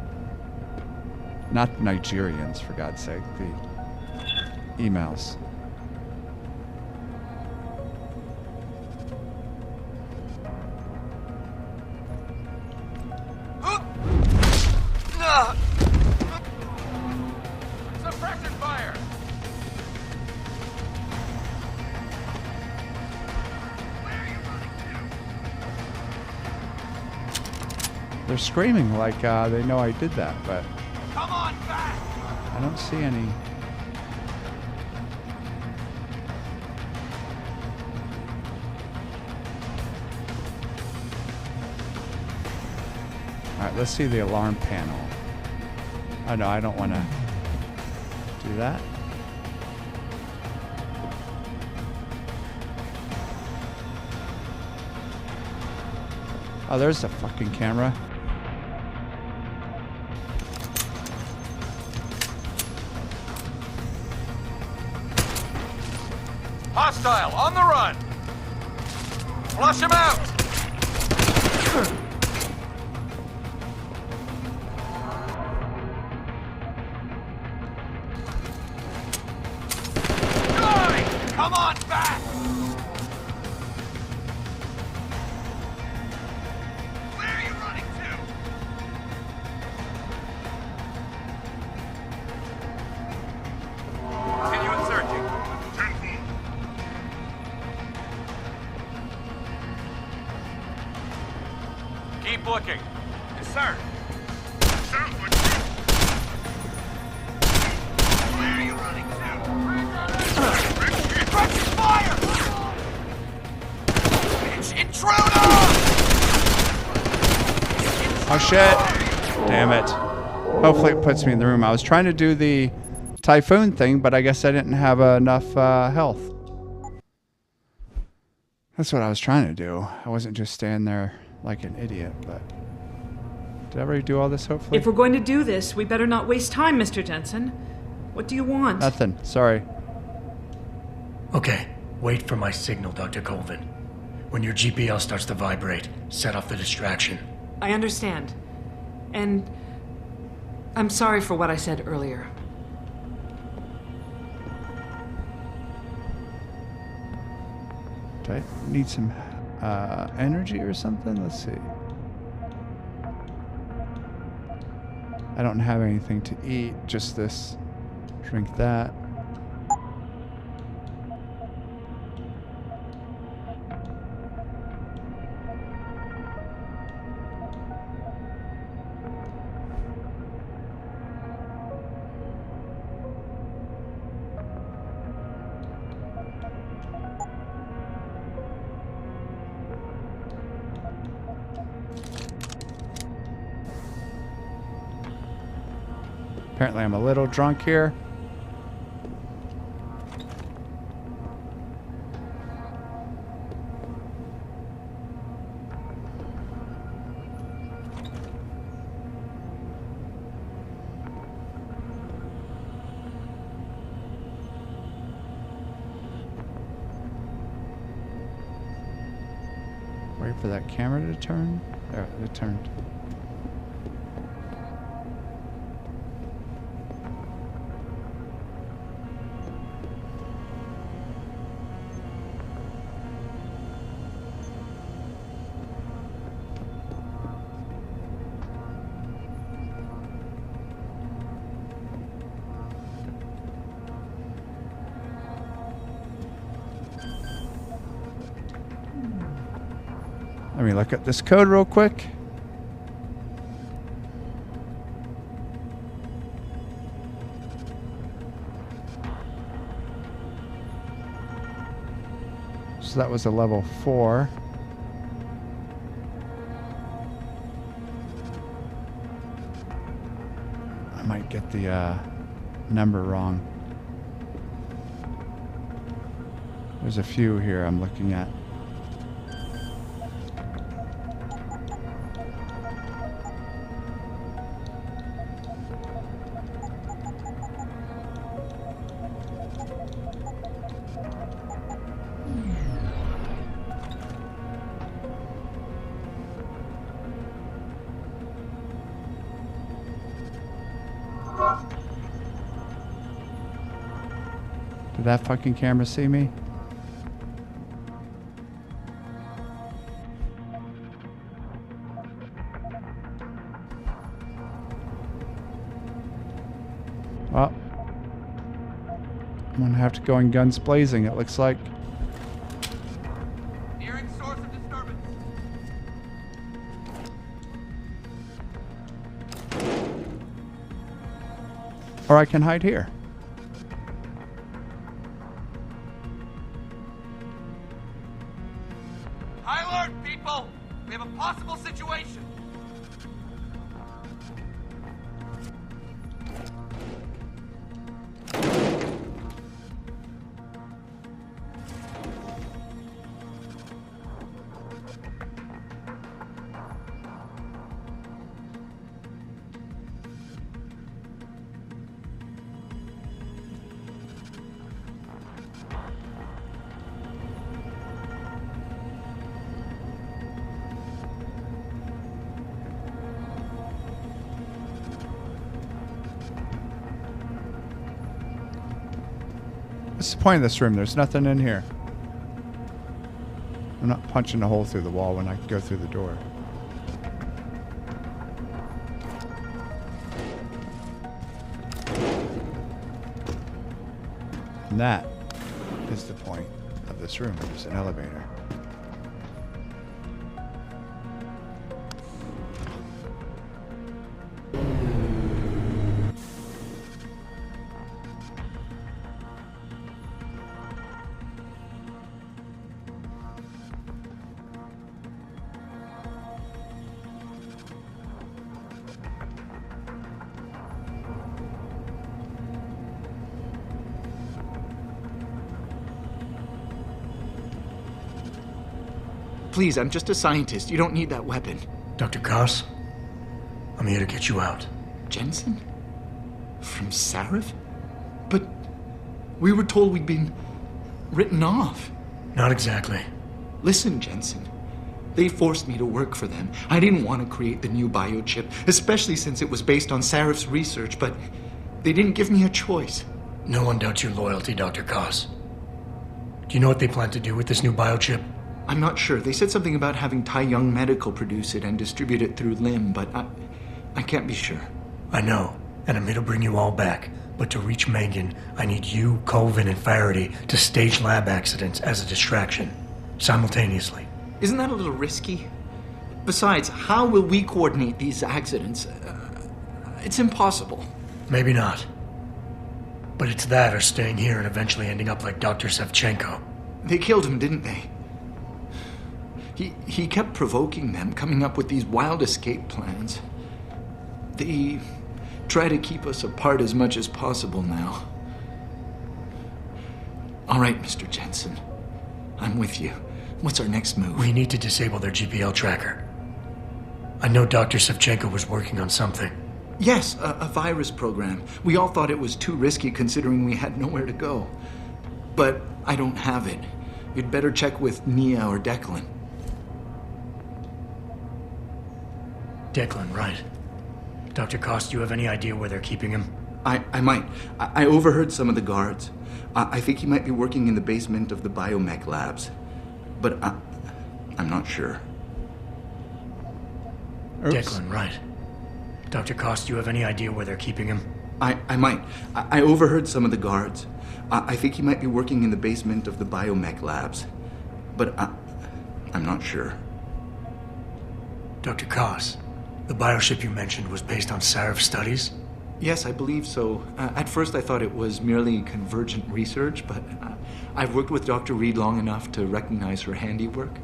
Not Nigerians, for God's sake. The emails. Suppression fire! They're screaming like they know I did that, but Come on back! I don't see any. Alright, let's see the alarm panel. Oh no, I don't want to do that. Oh, there's the fucking camera. Hostile, on the run! Flush him out! Keep looking. Yes, sir. Southward. Where are you running to? Crouching fire! It's intruder! Oh shit! Damn it. Hopefully it puts me in the room. I was trying to do the typhoon thing, but I guess I didn't have enough health. That's what I was trying to do. I wasn't just standing there like an idiot, but... Did I already do all this, hopefully? If we're going to do this, we better not waste time, Mr. Jensen. What do you want? Nothing. Sorry. Okay, wait for my signal, Dr. Colvin. When your GPL starts to vibrate, set off the distraction. I understand. And I'm sorry for what I said earlier. Do I need some energy or something? Let's see. I don't have anything to eat, just this. Drink that. Apparently I'm a little drunk here. Wait for that camera to turn. There, it turned. Let me look at this code real quick. So that was a level 4. I might get the number wrong. There's a few here I'm looking at. Did that fucking camera see me? Well, I'm gonna have to go in guns blazing, it looks like. Nearing source of disturbance. Or I can hide here. High alert, people! We have a possible situation. What's the point of this room? There's nothing in here. I'm not punching a hole through the wall when I can go through the door. And that is the point of this room. There's an elevator. Please, I'm just a scientist. You don't need that weapon. Dr. Koss, I'm here to get you out. Jensen? From Sarif? But we were told we'd been written off. Not exactly. Listen, Jensen. They forced me to work for them. I didn't want to create the new biochip, especially since it was based on Sarif's research, but they didn't give me a choice. No one doubts your loyalty, Dr. Koss. Do you know what they plan to do with this new biochip? I'm not sure. They said something about having Tai Young Medical produce it and distribute it through Lim, but I can't be sure. I know, and I'm here to bring you all back. But to reach Megan, I need you, Colvin, and Faraday to stage lab accidents as a distraction, simultaneously. Isn't that a little risky? Besides, how will we coordinate these accidents? It's impossible. Maybe not. But it's that or staying here and eventually ending up like Dr. Sevchenko. They killed him, didn't they? He kept provoking them, coming up with these wild escape plans. They try to keep us apart as much as possible now. All right, Mr. Jensen. I'm with you. What's our next move? We need to disable their GPL tracker. I know Dr. Sevchenko was working on something. Yes, a virus program. We all thought it was too risky considering we had nowhere to go. But I don't have it. You'd better check with Nia or Declan. Declan, right. Dr. Koss, do you have any idea where they're keeping him? I might. I overheard some of the guards. I think he might be working in the basement of the biomech labs. But I'm not sure. Oops. Declan, right. Dr. Koss, do you have any idea where they're keeping him? I might. I overheard some of the guards. I think he might be working in the basement of the biomech labs. But I'm not sure. Dr. Koss, the bioship you mentioned was based on Sarif studies? Yes, I believe so. At first I thought it was merely convergent research, but I've worked with Dr. Reed long enough to recognize her handiwork.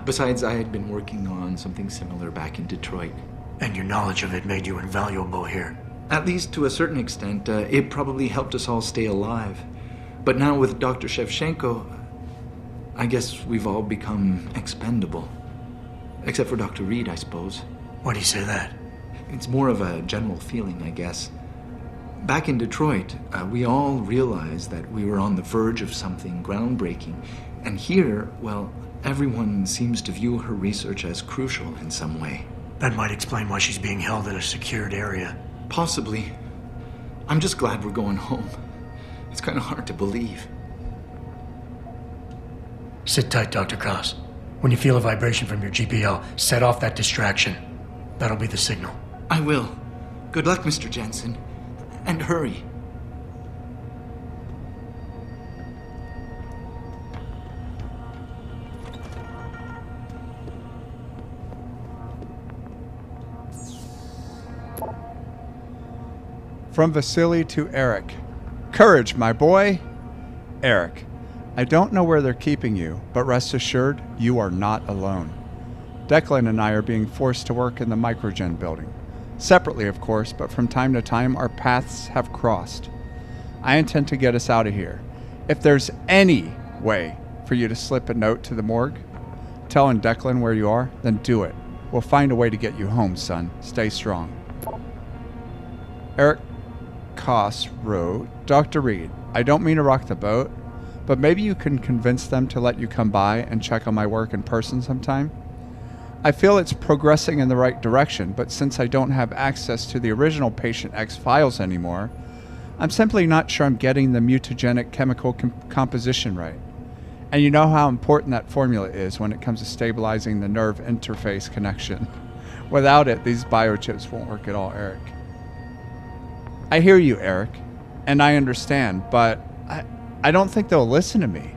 Besides, I had been working on something similar back in Detroit. And your knowledge of it made you invaluable here. At least to a certain extent. It probably helped us all stay alive. But now with Dr. Shevchenko, I guess we've all become expendable. Except for Dr. Reed, I suppose. Why do you say that? It's more of a general feeling, I guess. Back in Detroit, we all realized that we were on the verge of something groundbreaking. And here, well, everyone seems to view her research as crucial in some way. That might explain why she's being held in a secured area. Possibly. I'm just glad we're going home. It's kind of hard to believe. Sit tight, Dr. Koss. When you feel a vibration from your GPL, set off that distraction. That'll be the signal. I will. Good luck, Mr. Jensen. And hurry. From Vasily to Eric. Courage, my boy. Eric, I don't know where they're keeping you, but rest assured, you are not alone. Declan and I are being forced to work in the Microgen building. Separately, of course, but from time to time our paths have crossed. I intend to get us out of here. If there's any way for you to slip a note to the morgue, telling Declan where you are, then do it. We'll find a way to get you home, son. Stay strong. Eric Koss wrote, Dr. Reed, I don't mean to rock the boat, but maybe you can convince them to let you come by and check on my work in person sometime. I feel it's progressing in the right direction, but since I don't have access to the original Patient X files anymore, I'm simply not sure I'm getting the mutagenic chemical composition right. And you know how important that formula is when it comes to stabilizing the nerve interface connection. Without it, these biochips won't work at all, Eric. I hear you, Eric, and I understand, but I don't think they'll listen to me.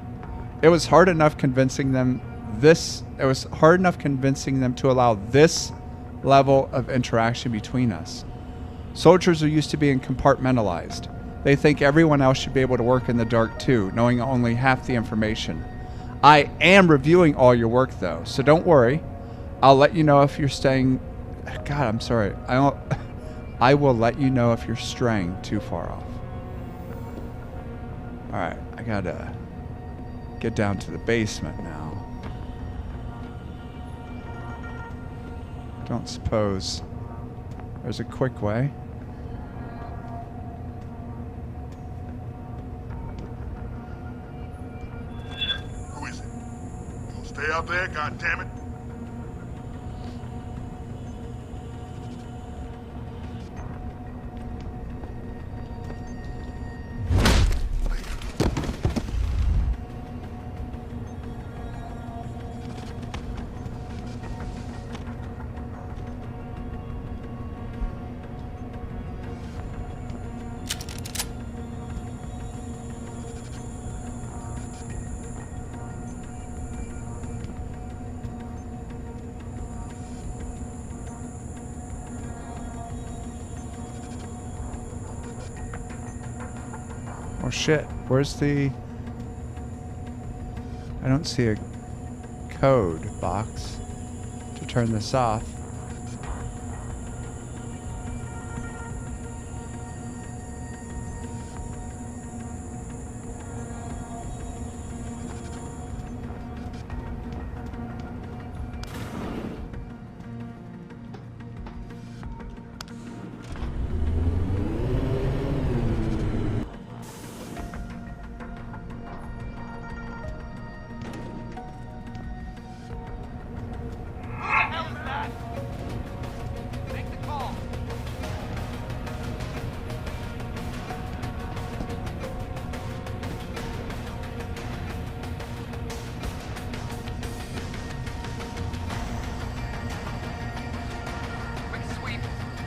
It was hard enough convincing them to allow this level of interaction between us. Soldiers are used to being compartmentalized. They think everyone else should be able to work in the dark too, knowing only half the information. I am reviewing all your work though, so don't worry. I'll let you know if you're staying... God, I'm sorry. I will let you know if you're straying too far off. Alright, I gotta get down to the basement now. Don't suppose there's a quick way. Who is it? You gonna stay out there, goddammit? Oh shit, where's the... I don't see a code box to turn this off.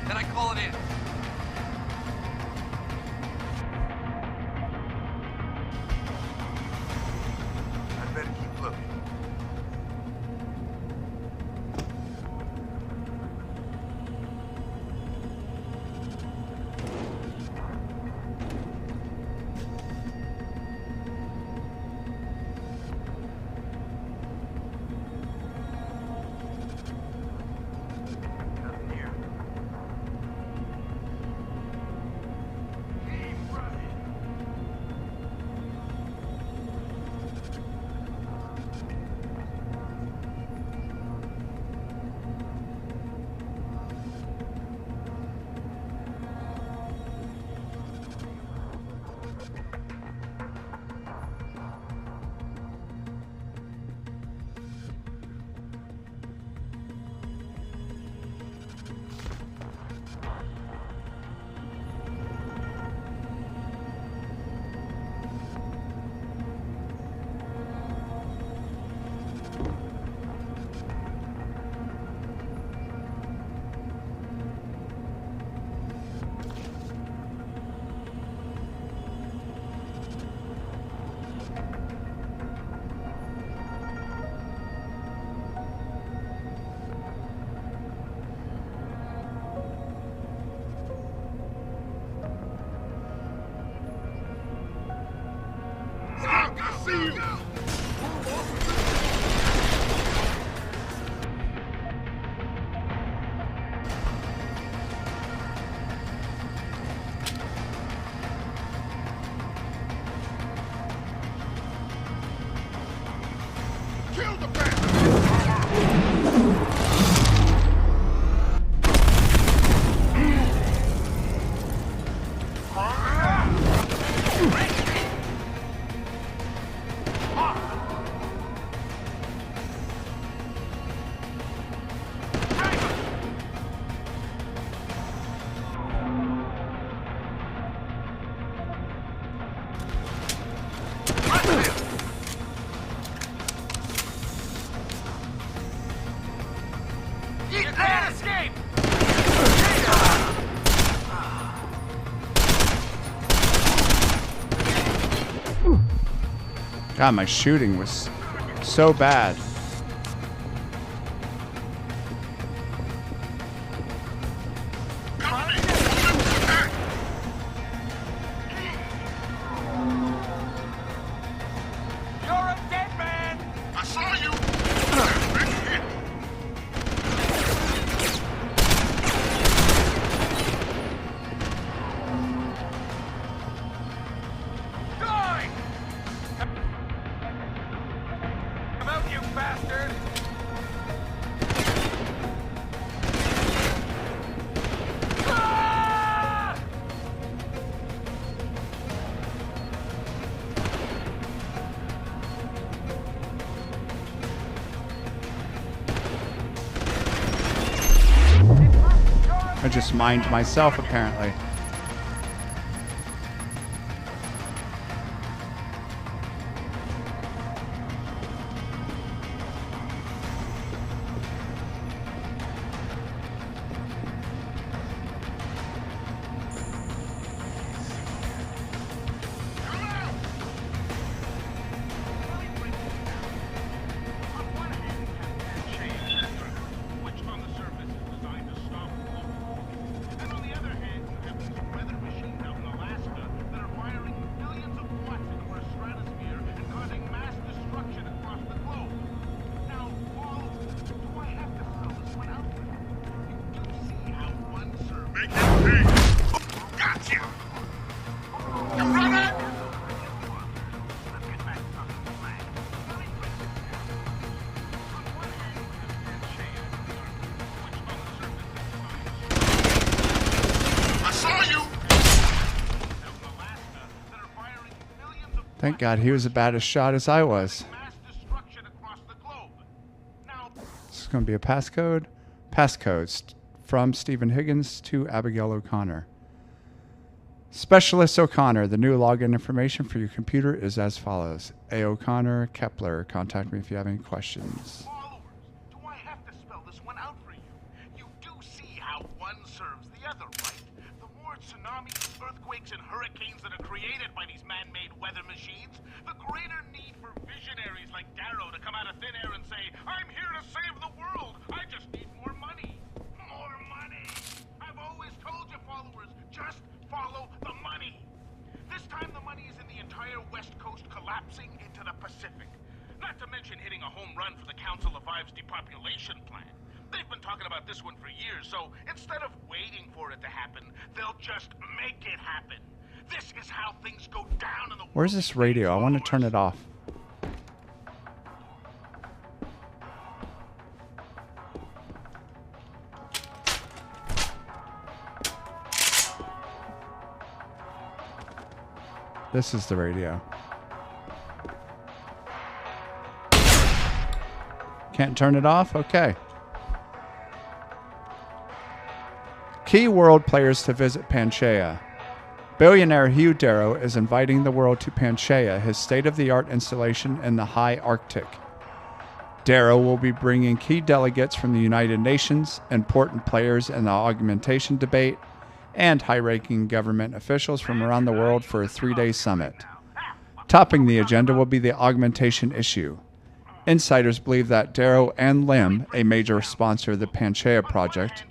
Then I call it in. I'd better keep looking. Nothing here. I see you! Kill the You can't escape! God, my shooting was so bad. You're a dead man! I saw you! Die! Come out, you bastard! I just mined myself, apparently. Thank God he was as bad a shot as I was. This is going to be a passcode. Passcodes from Stephen Higgins to Abigail O'Connor. Specialist O'Connor, the new login information for your computer is as follows. A. O'Connor, Kepler. Contact me if you have any questions. Do I have to spell this one out for you? You do see how one serves the other, right? The more tsunamis, earthquakes, and hurricanes that are created by these man-made weather machines, the greater need for visionaries like Darrow to come out of thin air and say, I'm here to save the world. I just need more money. More money. I've always told you, followers, just follow the money. This time the money is in the entire West Coast collapsing into the Pacific. Not to mention hitting a home run for the Council of Five's depopulation plan. They've been talking about this one for years, so instead of waiting for it to happen, they'll just make it happen. This is how things go down in the world. Where's this radio? I want to turn it off. This is the radio. Can't turn it off? Okay. Key world players to visit Pangaea. Billionaire Hugh Darrow is inviting the world to Pangaea, his state-of-the-art installation in the high Arctic. Darrow will be bringing key delegates from the United Nations, important players in the augmentation debate, and high-ranking government officials from around the world for a 3-day summit. Topping the agenda will be the augmentation issue. Insiders believe that Darrow and LIM, a major sponsor of the Pangaea project,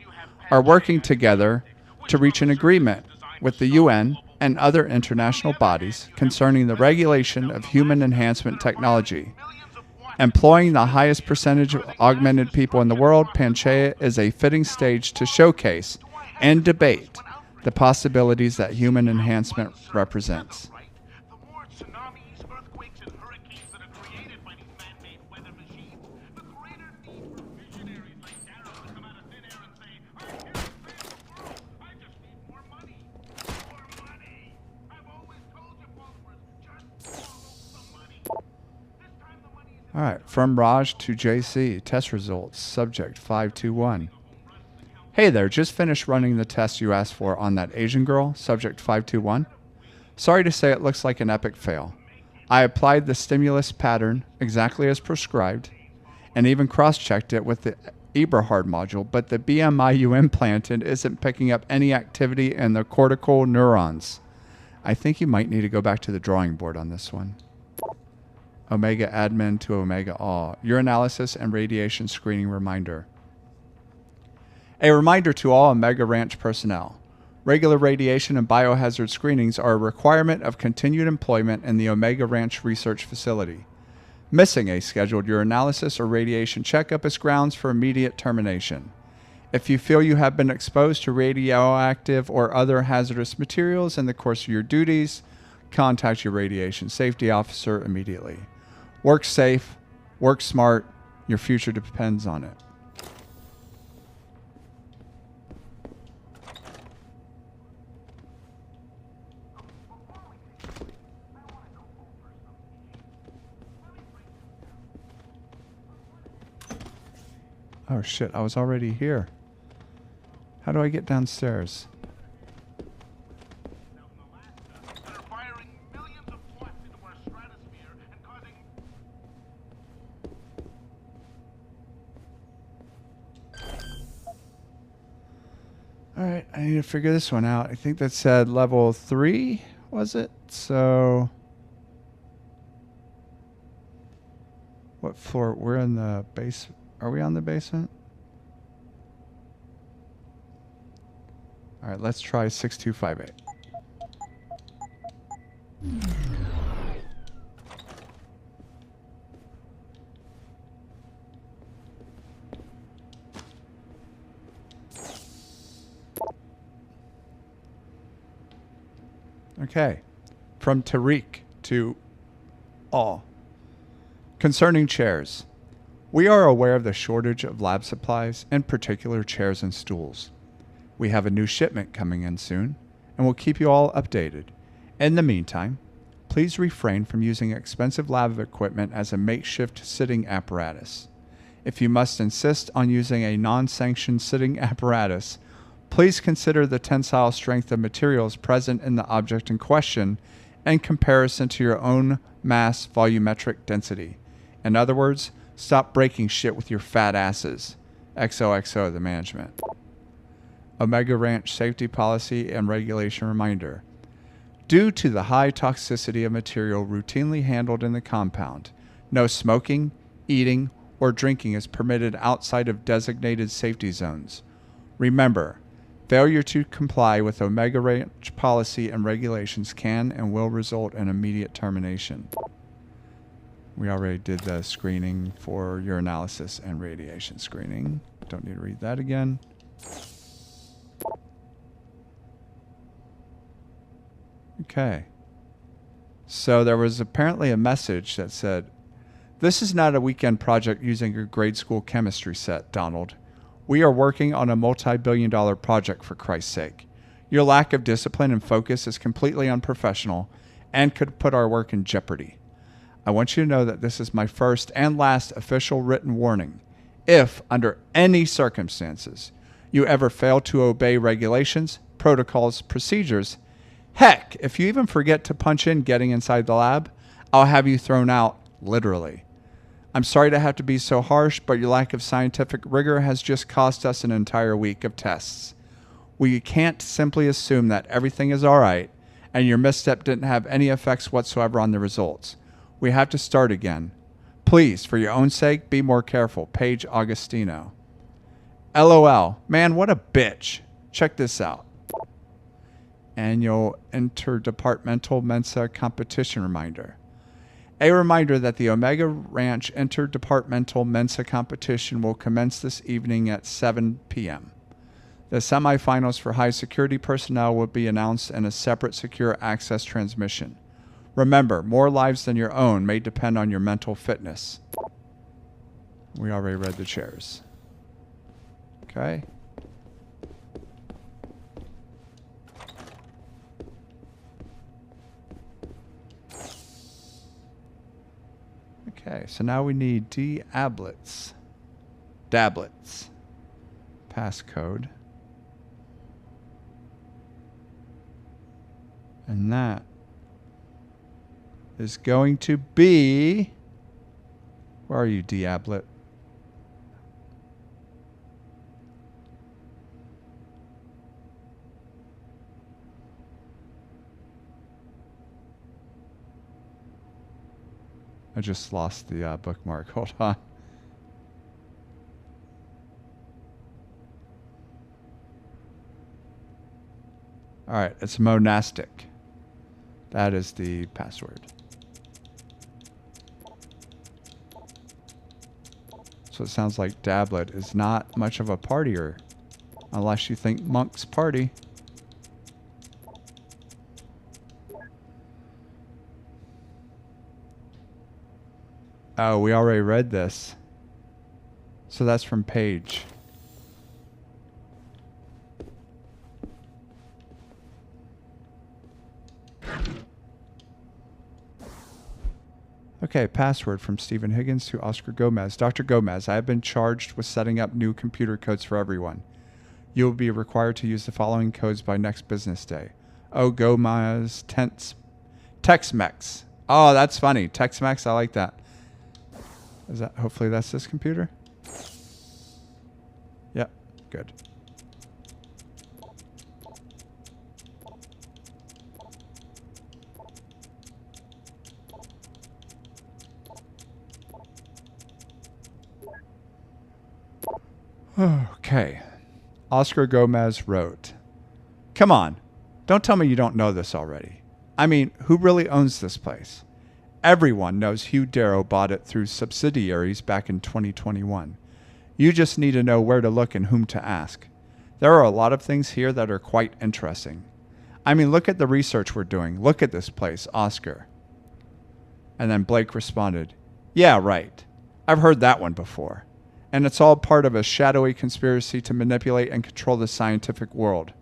are working together to reach an agreement with the UN and other international bodies concerning the regulation of human enhancement technology. Employing the highest percentage of augmented people in the world, Pangaea is a fitting stage to showcase and debate the possibilities that human enhancement represents. All right, from Raj to JC, test results, subject 521. Hey there, just finished running the test you asked for on that Asian girl, subject 521. Sorry to say it looks like an epic fail. I applied the stimulus pattern exactly as prescribed and even cross-checked it with the Eberhard module, but the BMI you implanted isn't picking up any activity in the cortical neurons. I think you might need to go back to the drawing board on this one. Omega admin to Omega all. Your analysis and radiation screening reminder. A reminder to all Omega Ranch personnel. Regular radiation and biohazard screenings are a requirement of continued employment in the Omega Ranch Research Facility. Missing a scheduled urinalysis or radiation checkup is grounds for immediate termination. If you feel you have been exposed to radioactive or other hazardous materials in the course of your duties, contact your radiation safety officer immediately. Work safe, work smart, your future depends on it. Oh shit, I was already here. How do I get downstairs? They're firing millions of watts into our stratosphere and causing... Alright, I need to figure this one out. I think that said level 3, was it? So... What floor? We're in the base. Are we on the basement? Alright, let's try 6258. Okay. From Tariq to all. Concerning chairs, we are aware of the shortage of lab supplies, in particular chairs and stools. We have a new shipment coming in soon, and we'll keep you all updated. In the meantime, please refrain from using expensive lab equipment as a makeshift sitting apparatus. If you must insist on using a non-sanctioned sitting apparatus, please consider the tensile strength of materials present in the object in question in comparison to your own mass volumetric density. In other words, stop breaking shit with your fat asses. XOXO, the management. Omega Ranch safety policy and regulation reminder. Due to the high toxicity of material routinely handled in the compound, no smoking, eating, or drinking is permitted outside of designated safety zones. Remember, failure to comply with Omega Ranch policy and regulations can and will result in immediate termination. We already did the screening for urinalysis and radiation screening. Don't need to read that again. Okay. So there was apparently a message that said, "This is not a weekend project using your grade school chemistry set, Donald. We are working on a multi-billion-dollar project, for Christ's sake. Your lack of discipline and focus is completely unprofessional and could put our work in jeopardy. I want you to know that this is my first and last official written warning. If, under any circumstances, you ever fail to obey regulations, protocols, procedures, heck, if you even forget to punch in getting inside the lab, I'll have you thrown out, literally. I'm sorry to have to be so harsh, but your lack of scientific rigor has just cost us an entire week of tests. We can't simply assume that everything is all right and your misstep didn't have any effects whatsoever on the results. We have to start again. Please, for your own sake, be more careful. Paige Augustino." LOL. Man, what a bitch. Check this out. Annual Interdepartmental Mensa Competition Reminder. A reminder that the Omega Ranch Interdepartmental Mensa Competition will commence this evening at 7 p.m. The semifinals for high security personnel will be announced in a separate secure access transmission. Remember, more lives than your own may depend on your mental fitness. We already read the chairs. Okay. Okay, so now we need dablets. Passcode. And that is going to be... Where are you, Diablet? I just lost the bookmark. Hold on. All right, it's monastic. That is the password. So it sounds like Dablet is not much of a partier, unless you think monks party. Oh, we already read this. So that's from Paige. Okay, password from Stephen Higgins to Oscar Gomez. Dr. Gomez, I have been charged with setting up new computer codes for everyone. You will be required to use the following codes by next business day. Oh, Gomez, Tex-Mex. Oh, that's funny. Tex-Mex, I like that. Is that? Hopefully that's this computer. Yep, good. Okay. Oscar Gomez wrote, "Come on, don't tell me you don't know this already. I mean, who really owns this place? Everyone knows Hugh Darrow bought it through subsidiaries back in 2021. You just need to know where to look and whom to ask. There are a lot of things here that are quite interesting. I mean, look at the research we're doing. Look at this place, Oscar." And then Blake responded, "Yeah, right. I've heard that one before. And it's all part of a shadowy conspiracy to manipulate and control the scientific world.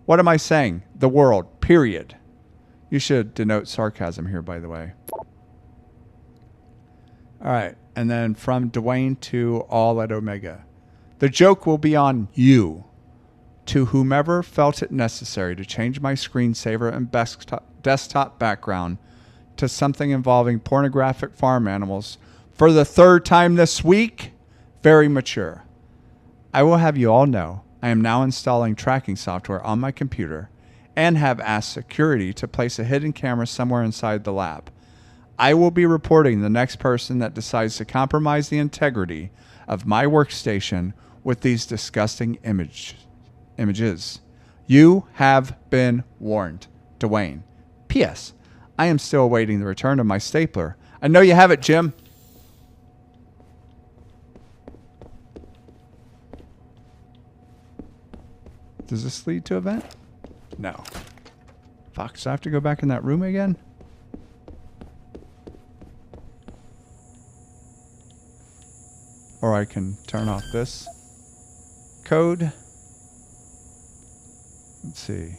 What am I saying? The world, period." You should denote sarcasm here, by the way. All right. And then from Dwayne to all at Omega. "The joke will be on you. To whomever felt it necessary to change my screensaver and desktop background to something involving pornographic farm animals for the 3rd time this week, very mature. I will have you all know I am now installing tracking software on my computer and have asked security to place a hidden camera somewhere inside the lab. I will be reporting the next person that decides to compromise the integrity of my workstation with these disgusting images. You have been warned. Dwayne. P.S. I am still awaiting the return of my stapler. I know you have it, Jim." Does this lead to a vent? No. Fuck, so I have to go back in that room again? Or I can turn off this code. Let's see.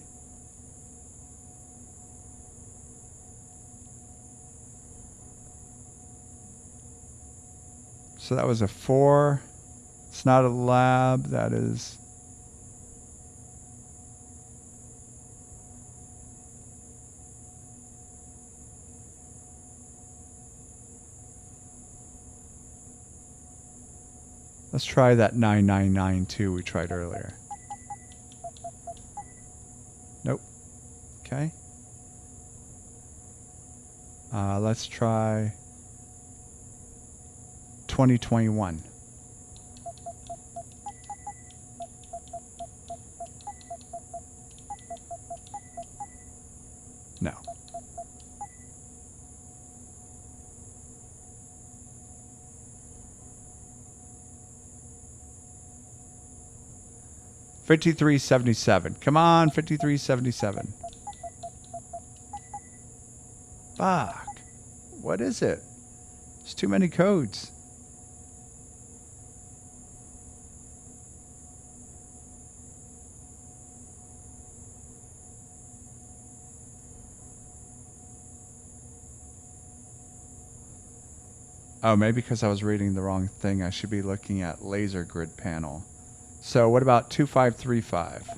So that was a 4. It's not a lab. That is... Let's try that 9992 we tried earlier. Nope. Okay. Let's try 2021. No. $53.77. Come on, $53.77. Fuck. What is it? There's too many codes. Oh, maybe because I was reading the wrong thing. I should be looking at laser grid panel. So what about 2535?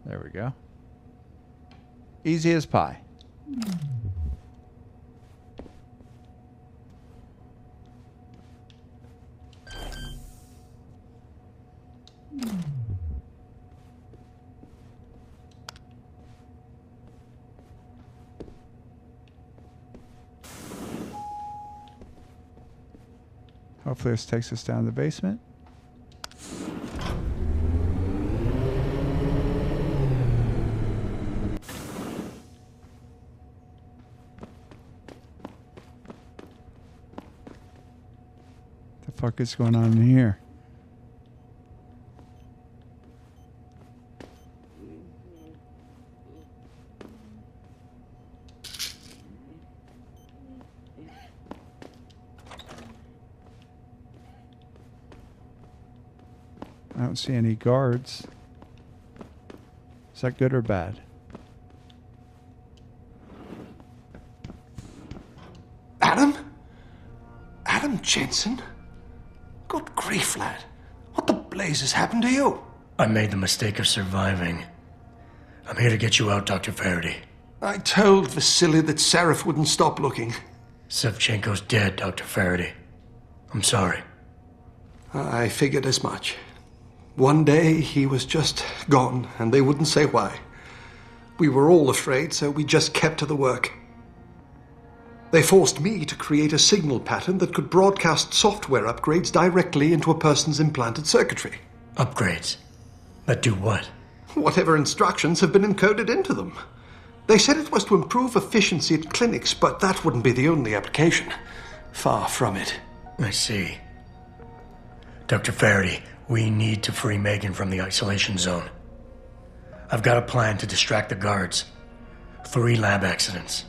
There we go. Easy as pie. Hopefully this takes us down to the basement. The fuck is going on in here? I don't see any guards. Is that good or bad? Adam? Adam Jensen? Good grief, lad. What the blazes happened to you? I made the mistake of surviving. I'm here to get you out, Dr. Faraday. I told Vasily that Seraph wouldn't stop looking. Sevchenko's dead, Dr. Faraday. I'm sorry. I figured as much. One day he was just gone, and they wouldn't say why. We were all afraid, so we just kept to the work. They forced me to create a signal pattern that could broadcast software upgrades directly into a person's implanted circuitry. Upgrades? That do what? Whatever instructions have been encoded into them. They said it was to improve efficiency at clinics, but that wouldn't be the only application. Far from it. I see. Dr. Faraday, we need to free Megan from the isolation zone. I've got a plan to distract the guards. 3 lab accidents.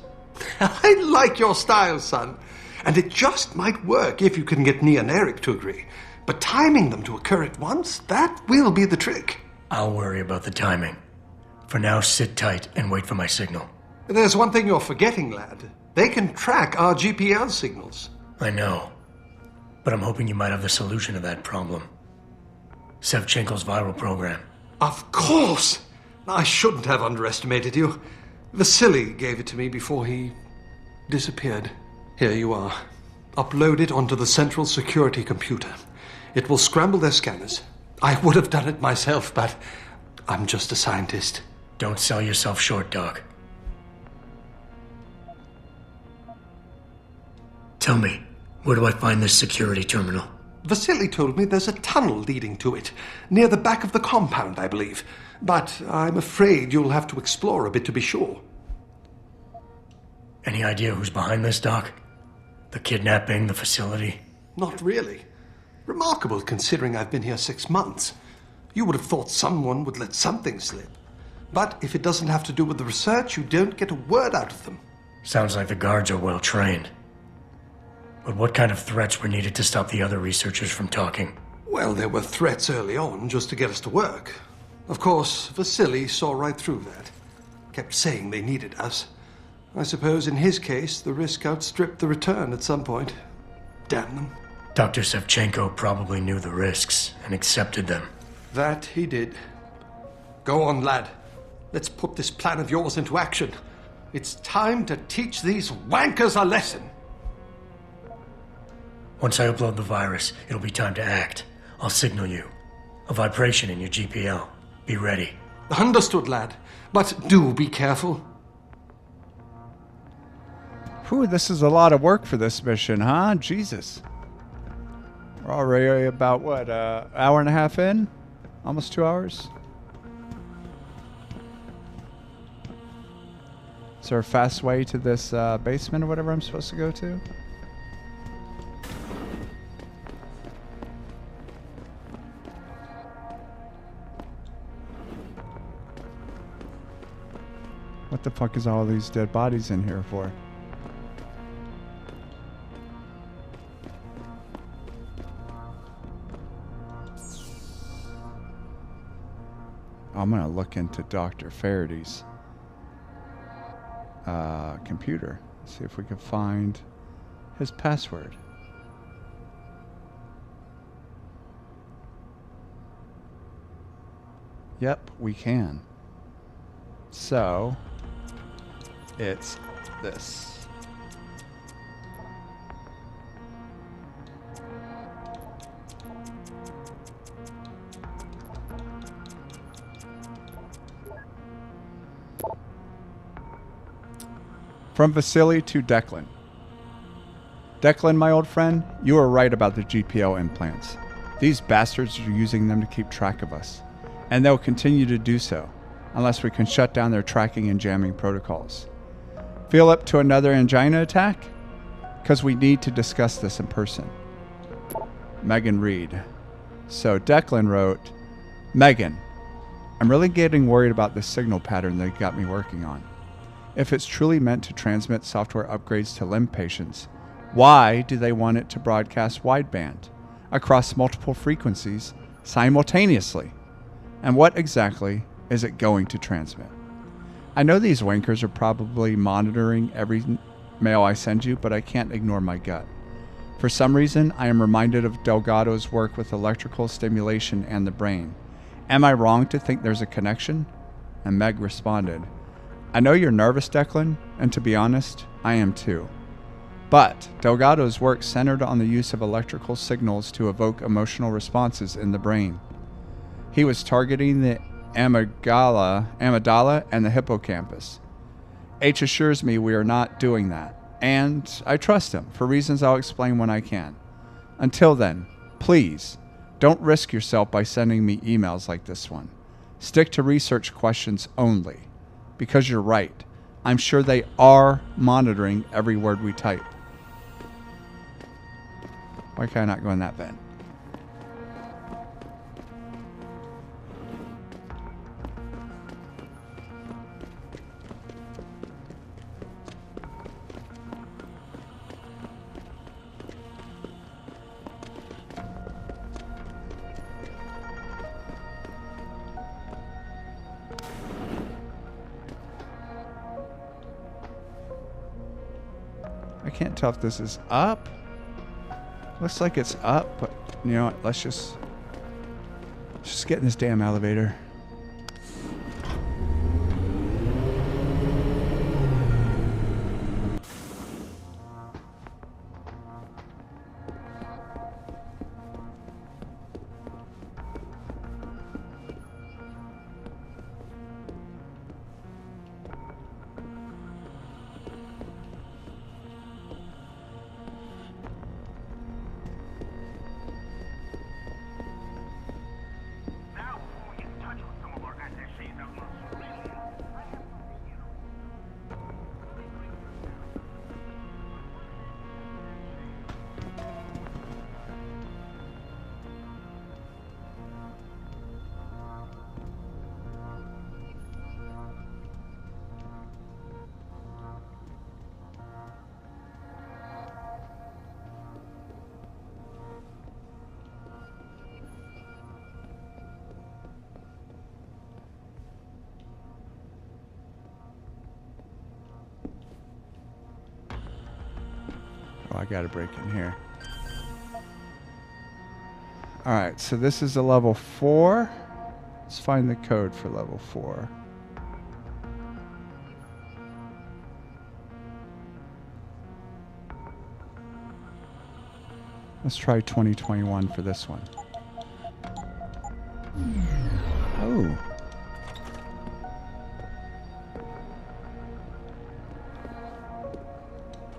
I like your style, son. And it just might work if you can get Nia and Eric to agree. But timing them to occur at once, that will be the trick. I'll worry about the timing. For now, sit tight and wait for my signal. There's one thing you're forgetting, lad. They can track our GPL signals. I know. But I'm hoping you might have the solution to that problem. Sevchenko's viral program. Of course! I shouldn't have underestimated you. Vasily gave it to me before he disappeared. Here you are. Upload it onto the central security computer. It will scramble their scanners. I would have done it myself, but I'm just a scientist. Don't sell yourself short, Doc. Tell me, where do I find this security terminal? Vasily told me there's a tunnel leading to it, near the back of the compound, I believe. But I'm afraid you'll have to explore a bit to be sure. Any idea who's behind this, Doc? The kidnapping, the facility? Not really. Remarkable considering I've been here 6 months. You would have thought someone would let something slip. But if it doesn't have to do with the research, you don't get a word out of them. Sounds like the guards are well trained. But what kind of threats were needed to stop the other researchers from talking? Well, there were threats early on just to get us to work. Of course, Vasily saw right through that. Kept saying they needed us. I suppose in his case, the risk outstripped the return at some point. Damn them. Dr. Sevchenko probably knew the risks and accepted them. That he did. Go on, lad. Let's put this plan of yours into action. It's time to teach these wankers a lesson. Once I upload the virus, it'll be time to act. I'll signal you. A vibration in your GPL. Be ready. Understood, lad. But do be careful. Whew, this is a lot of work for this mission, huh? Jesus. We're already about, what, hour and a half in? Almost 2 hours? Is there a fast way to this basement or whatever I'm supposed to go to? What the fuck is all these dead bodies in here for? I'm gonna look into Dr. Faraday's computer. See if we can find his password. Yep, we can. So, it's this. From Vasily to Declan. Declan, my old friend, you were right about the GPO implants. These bastards are using them to keep track of us, and they'll continue to do so, unless we can shut down their tracking and jamming protocols. Feel up to another angina attack? Because we need to discuss this in person. Megan Reed. So Declan wrote, Megan, I'm really getting worried about this signal pattern they got me working on. If it's truly meant to transmit software upgrades to limb patients, why do they want it to broadcast wideband across multiple frequencies simultaneously? And what exactly is it going to transmit? I know these wankers are probably monitoring every mail I send you, but I can't ignore my gut. For some reason, I am reminded of Delgado's work with electrical stimulation and the brain. Am I wrong to think there's a connection? And Meg responded, I know you're nervous, Declan, and to be honest, I am too. But Delgado's work centered on the use of electrical signals to evoke emotional responses in the brain. He was targeting the amygdala and the hippocampus. H assures me we are not doing that. And I trust him, for reasons I'll explain when I can. Until then, please, don't risk yourself by sending me emails like this one. Stick to research questions only. Because you're right, I'm sure they are monitoring every word we type. Why can I not go in that vent? I can't tell if this is up. Looks like it's up, but you know what? Let's just get in this damn elevator. Oh, I gotta break in here. Alright, so this is a level 4. Let's find the code for level 4. Let's try 2021 for this one. Oh.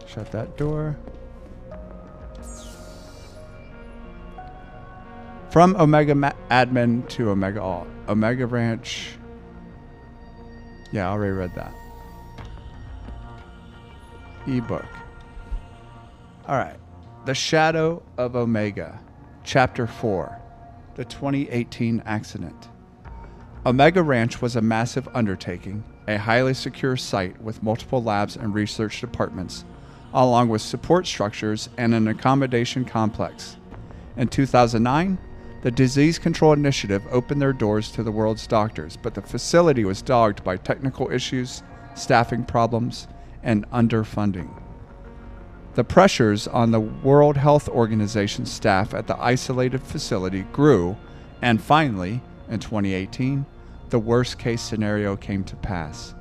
Shut that door. From Omega Admin to Omega Alt. Omega Ranch. Yeah, I already read that. Ebook. Alright. The Shadow of Omega. Chapter 4. The 2018 Accident. Omega Ranch was a massive undertaking, a highly secure site with multiple labs and research departments, along with support structures and an accommodation complex. In 2009, the Disease Control Initiative opened their doors to the world's doctors, but the facility was dogged by technical issues, staffing problems, and underfunding. The pressures on the World Health Organization staff at the isolated facility grew, and finally, in 2018, the worst-case scenario came to pass.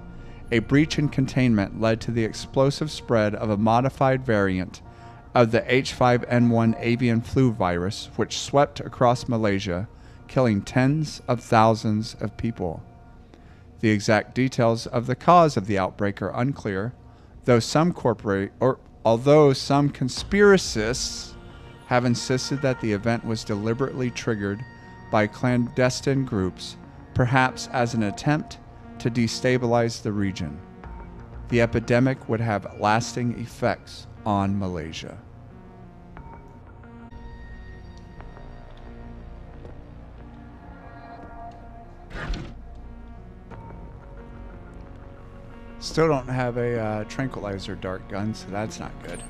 A breach in containment led to the explosive spread of a modified variant of the H5N1 avian flu virus, which swept across Malaysia, killing tens of thousands of people. The exact details of the cause of the outbreak are unclear, although some conspiracists have insisted that the event was deliberately triggered by clandestine groups, perhaps as an attempt to destabilize the region. The epidemic would have lasting effects on Malaysia. Still don't have a tranquilizer dart gun, so that's not good.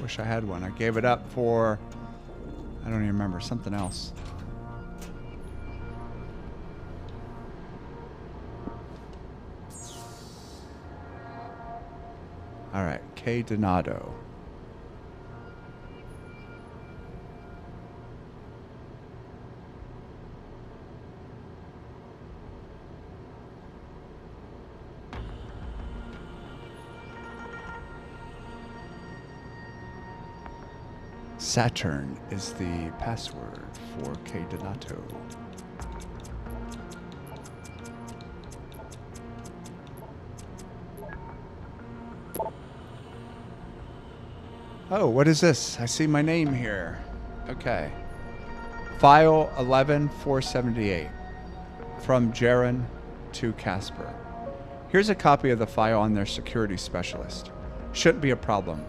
Wish I had one. I gave it up for, I don't even remember, something else. Alright, K. Donato. Saturn is the password for K Donato. Oh, what is this? I see my name here. Okay. File 11478. From Jaren to Casper. Here's a copy of the file on their security specialist. Shouldn't be a problem.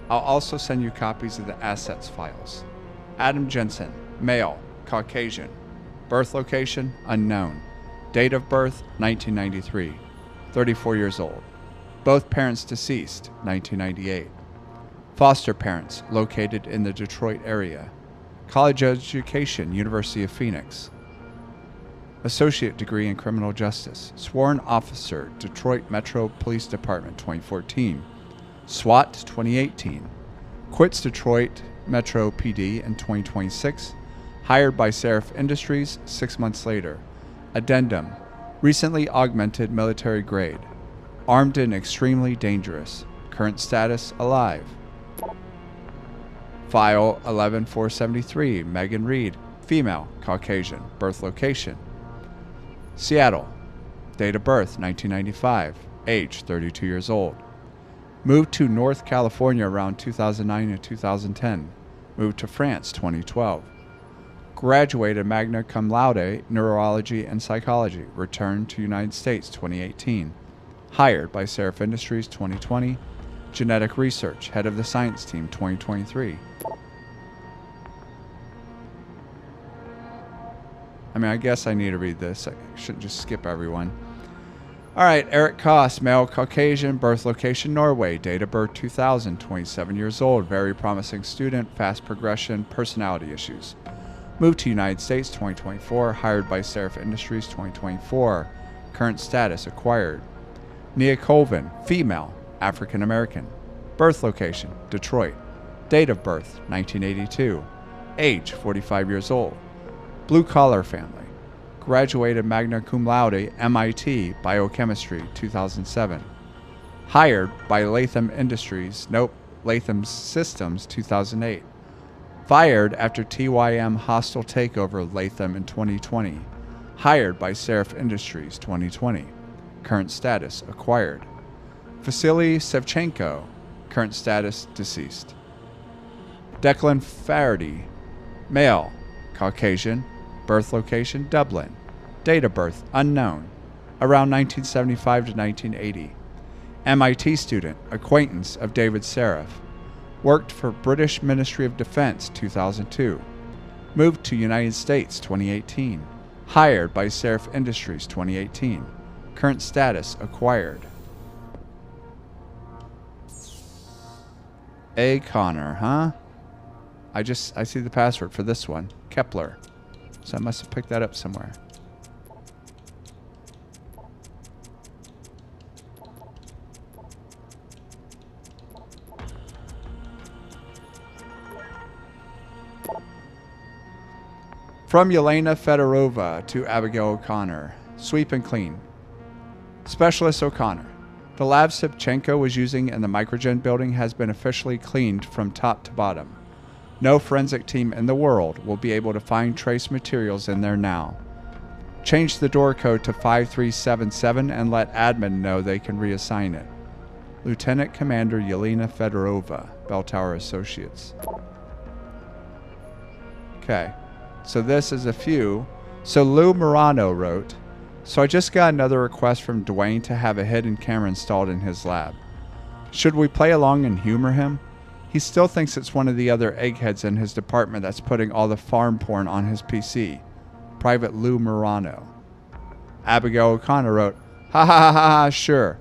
I'll also send you copies of the assets files. Adam Jensen, male, Caucasian. Birth location, unknown. Date of birth, 1993. 34 years old. Both parents deceased, 1998. Foster parents, located in the Detroit area. College education, University of Phoenix. Associate degree in criminal justice. Sworn officer, Detroit Metro Police Department, 2014. SWAT, 2018. Quits Detroit Metro PD in 2026. Hired by Seraph Industries 6 months later. Addendum. Recently augmented military grade. Armed and extremely dangerous. Current status, alive. File 11473, Megan Reed, female, Caucasian, birth location. Seattle. Date of birth, 1995, age 32 years old. Moved to North California around 2009 and 2010. Moved to France, 2012. Graduated magna cum laude, neurology and psychology. Returned to United States, 2018. Hired by Seraph Industries, 2020. Genetic research, head of the science team, 2023. I mean, I guess I need to read this. I shouldn't just skip everyone. All right, Eric Koss, male, Caucasian, birth location, Norway, date of birth 2000, 27 years old, very promising student, fast progression, personality issues. Moved to United States, 2024, hired by Seraph Industries, 2024. Current status, acquired. Nia Colvin, female, African American, birth location, Detroit, date of birth, 1982, age, 45 years old. Blue collar family. Graduated magna cum laude, MIT, biochemistry, 2007. Hired by Latham Industries, Latham Systems, 2008. Fired after TYM hostile takeover Latham in 2020. Hired by Seraph Industries, 2020. Current status, acquired. Vasily Sevchenko, current status, deceased. Declan Faraday, male, Caucasian, birth location, Dublin. Date of birth, unknown. Around 1975 to 1980. MIT student, acquaintance of David Seraph. Worked for British Ministry of Defense, 2002. Moved to United States, 2018. Hired by Seraph Industries, 2018. Current status, acquired. A. Connor, huh? I see the password for this one. Kepler. So I must have picked that up somewhere. From Yelena Fedorova to Abigail O'Connor. Sweep and clean. Specialist O'Connor. The lab Sevchenko was using in the Microgen building has been officially cleaned from top to bottom. No forensic team in the world will be able to find trace materials in there now. Change the door code to 5377 and let admin know they can reassign it. Lieutenant Commander Yelena Fedorova, Bell Tower Associates. Okay, so this is a few. So Lou Morano wrote, so I just got another request from Dwayne to have a hidden camera installed in his lab. Should we play along and humor him? He still thinks it's one of the other eggheads in his department that's putting all the farm porn on his PC. Private Lou Morano. Abigail O'Connor wrote, ha ha ha ha, sure.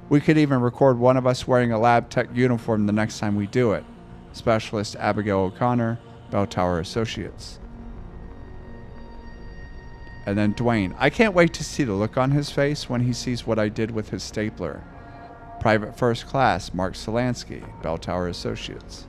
We could even record one of us wearing a lab tech uniform the next time we do it. Specialist Abigail O'Connor, Bell Tower Associates. And then Dwayne, I can't wait to see the look on his face when he sees what I did with his stapler. Private First Class, Mark Solansky, Bell Tower Associates.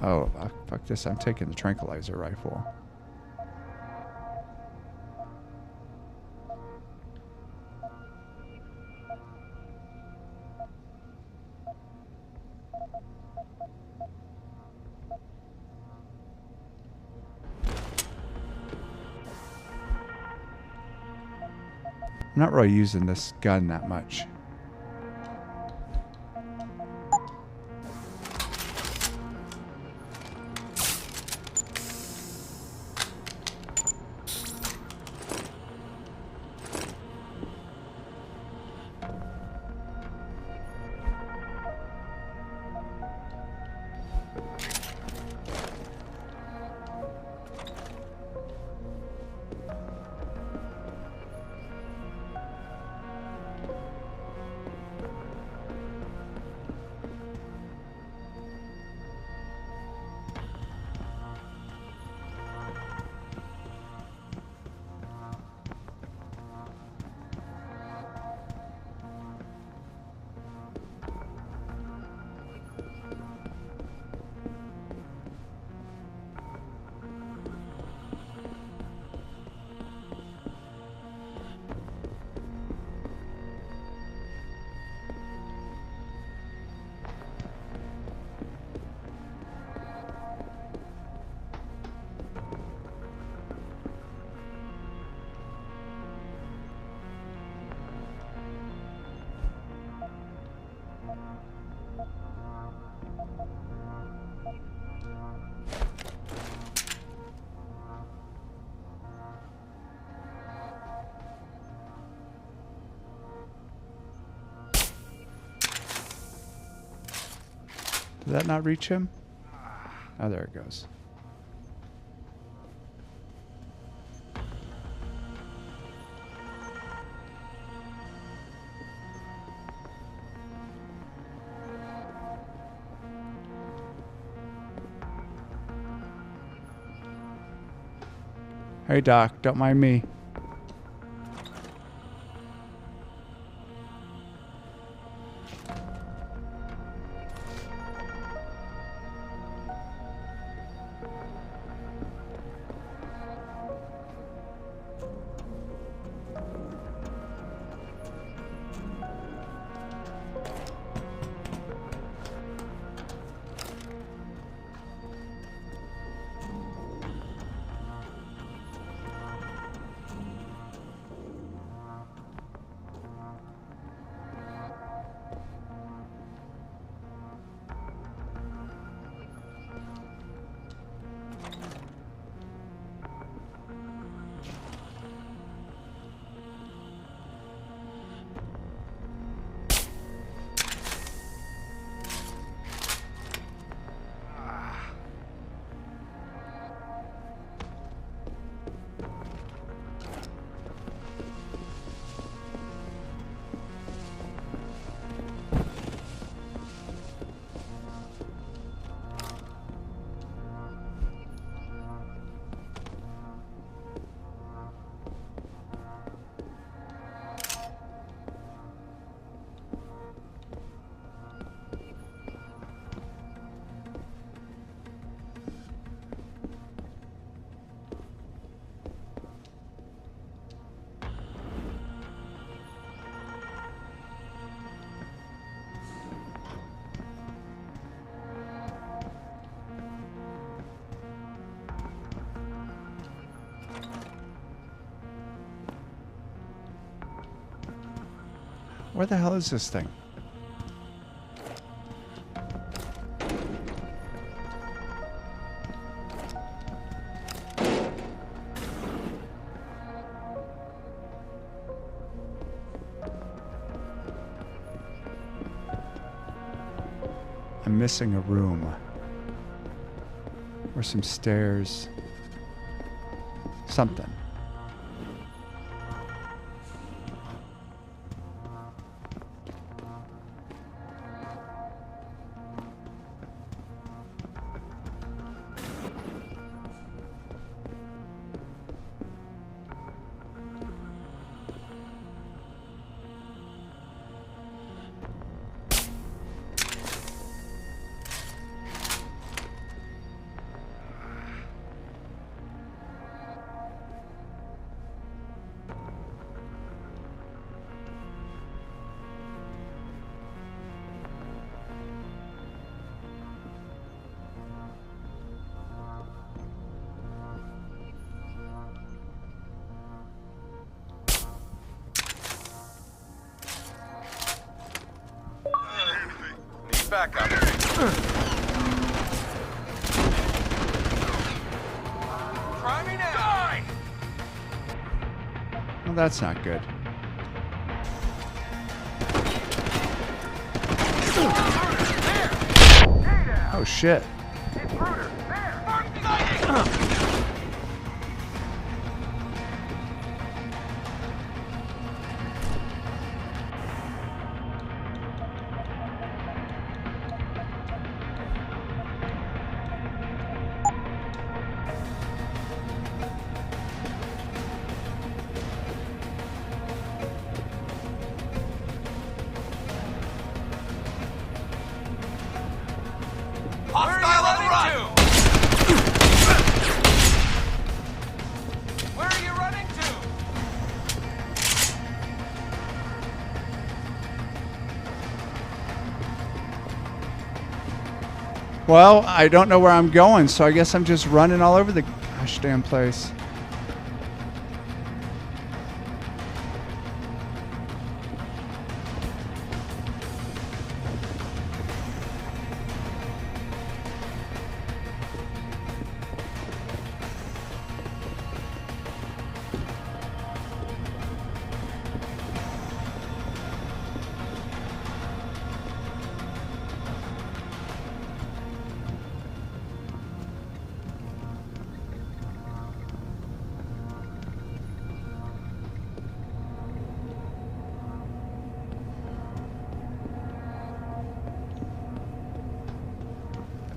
Oh, fuck this, I'm taking the tranquilizer rifle. I'm not really using this gun that much. Did that not reach him? Oh, there it goes. Hey, Doc, don't mind me. Where the hell is this thing? I'm missing a room. Or some stairs. Something. Well, that's not good. Oh, shit. Hostile on the run! Where are you running to? Well, I don't know where I'm going, so I guess I'm just running all over the gosh damn place.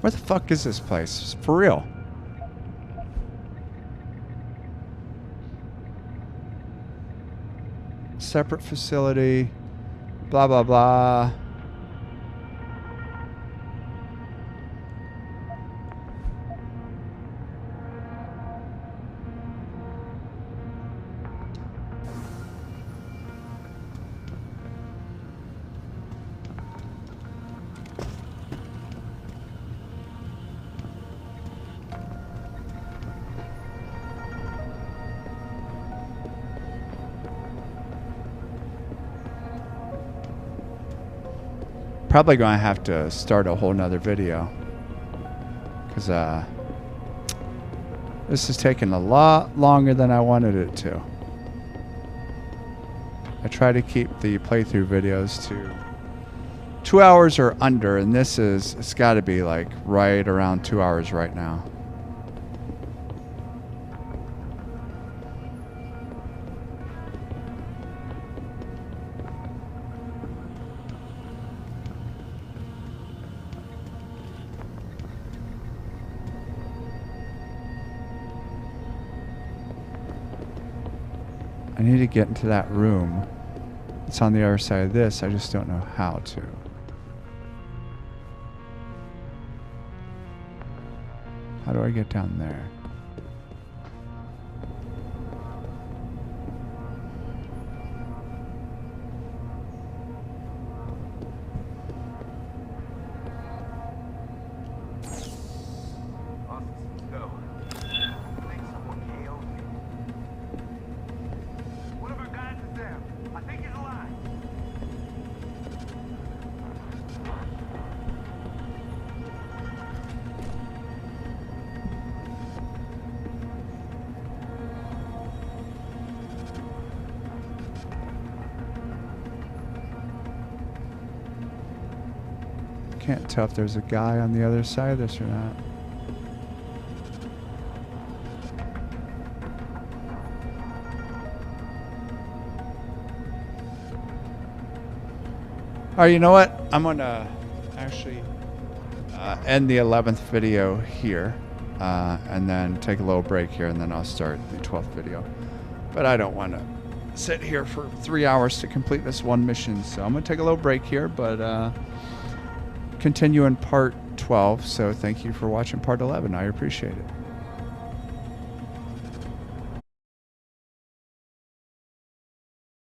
Where the fuck is this place? For real. Separate facility. Blah, blah, blah. Probably going to have to start a whole nother video because this is taking a lot longer than I wanted it to. I try to keep the playthrough videos to 2 hours or under, and this is, it's got to be like right around 2 hours right now. I need to get into that room. It's on the other side of this. I just don't know how to. How do I get down there? Can't tell if there's a guy on the other side of this or not. Alright, you know what? I'm gonna actually end the 11th video here and then take a little break here, and then I'll start the 12th video. But I don't want to sit here for 3 hours to complete this one mission, so I'm gonna take a little break here, but continue in part 12. So thank you for watching part 11. I appreciate it.